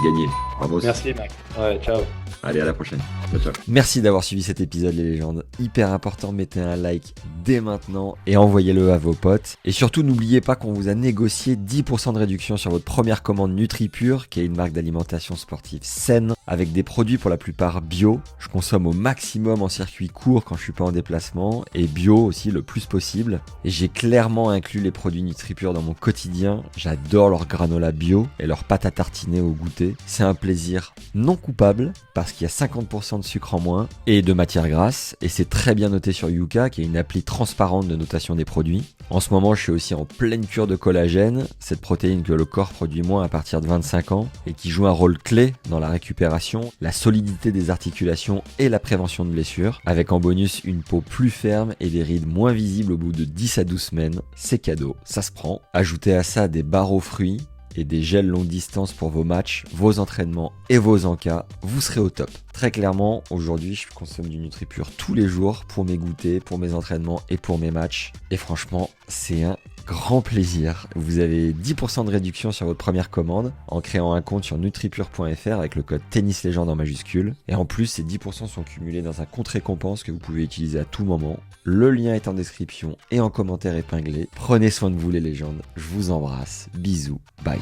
gagner. Vamos. Merci, mec. Ouais, ciao. Allez, à la prochaine. Ciao, ciao. Merci d'avoir suivi cet épisode les légendes. Hyper important, mettez un like dès maintenant et envoyez-le à vos potes. Et surtout n'oubliez pas qu'on vous a négocié 10% de réduction sur votre première commande NutriPure, qui est une marque d'alimentation sportive saine, avec des produits pour la plupart bio. Je consomme au maximum en circuit court quand je suis pas en déplacement, et bio aussi le plus possible. Et j'ai clairement inclus les produits NutriPure dans mon quotidien. J'adore leur granola bio et leur pâte à tartiner au goûter. C'est un plaisir non coupable, parce qu'il y a 50% de sucre en moins et de matière grasse, et c'est très bien noté sur Yuka, qui est une appli transparente de notation des produits. En ce moment, je suis aussi en pleine cure de collagène, cette protéine que le corps produit moins à partir de 25 ans et qui joue un rôle clé dans la récupération, la solidité des articulations et la prévention de blessures, avec en bonus une peau plus ferme et des rides moins visibles au bout de 10 à 12 semaines. C'est cadeau, ça se prend. Ajoutez à ça des barres aux fruits et des gels longue distance pour vos matchs, vos entraînements et vos encas, vous serez au top. Très clairement, aujourd'hui, je consomme du NutriPure tous les jours pour mes goûters, pour mes entraînements et pour mes matchs. Et franchement, c'est un grand plaisir. Vous avez 10% de réduction sur votre première commande en créant un compte sur nutripure.fr avec le code TennisLégende en majuscule. Et en plus, ces 10% sont cumulés dans un compte récompense que vous pouvez utiliser à tout moment. Le lien est en description et en commentaire épinglé. Prenez soin de vous les légendes. Je vous embrasse. Bisous. Bye.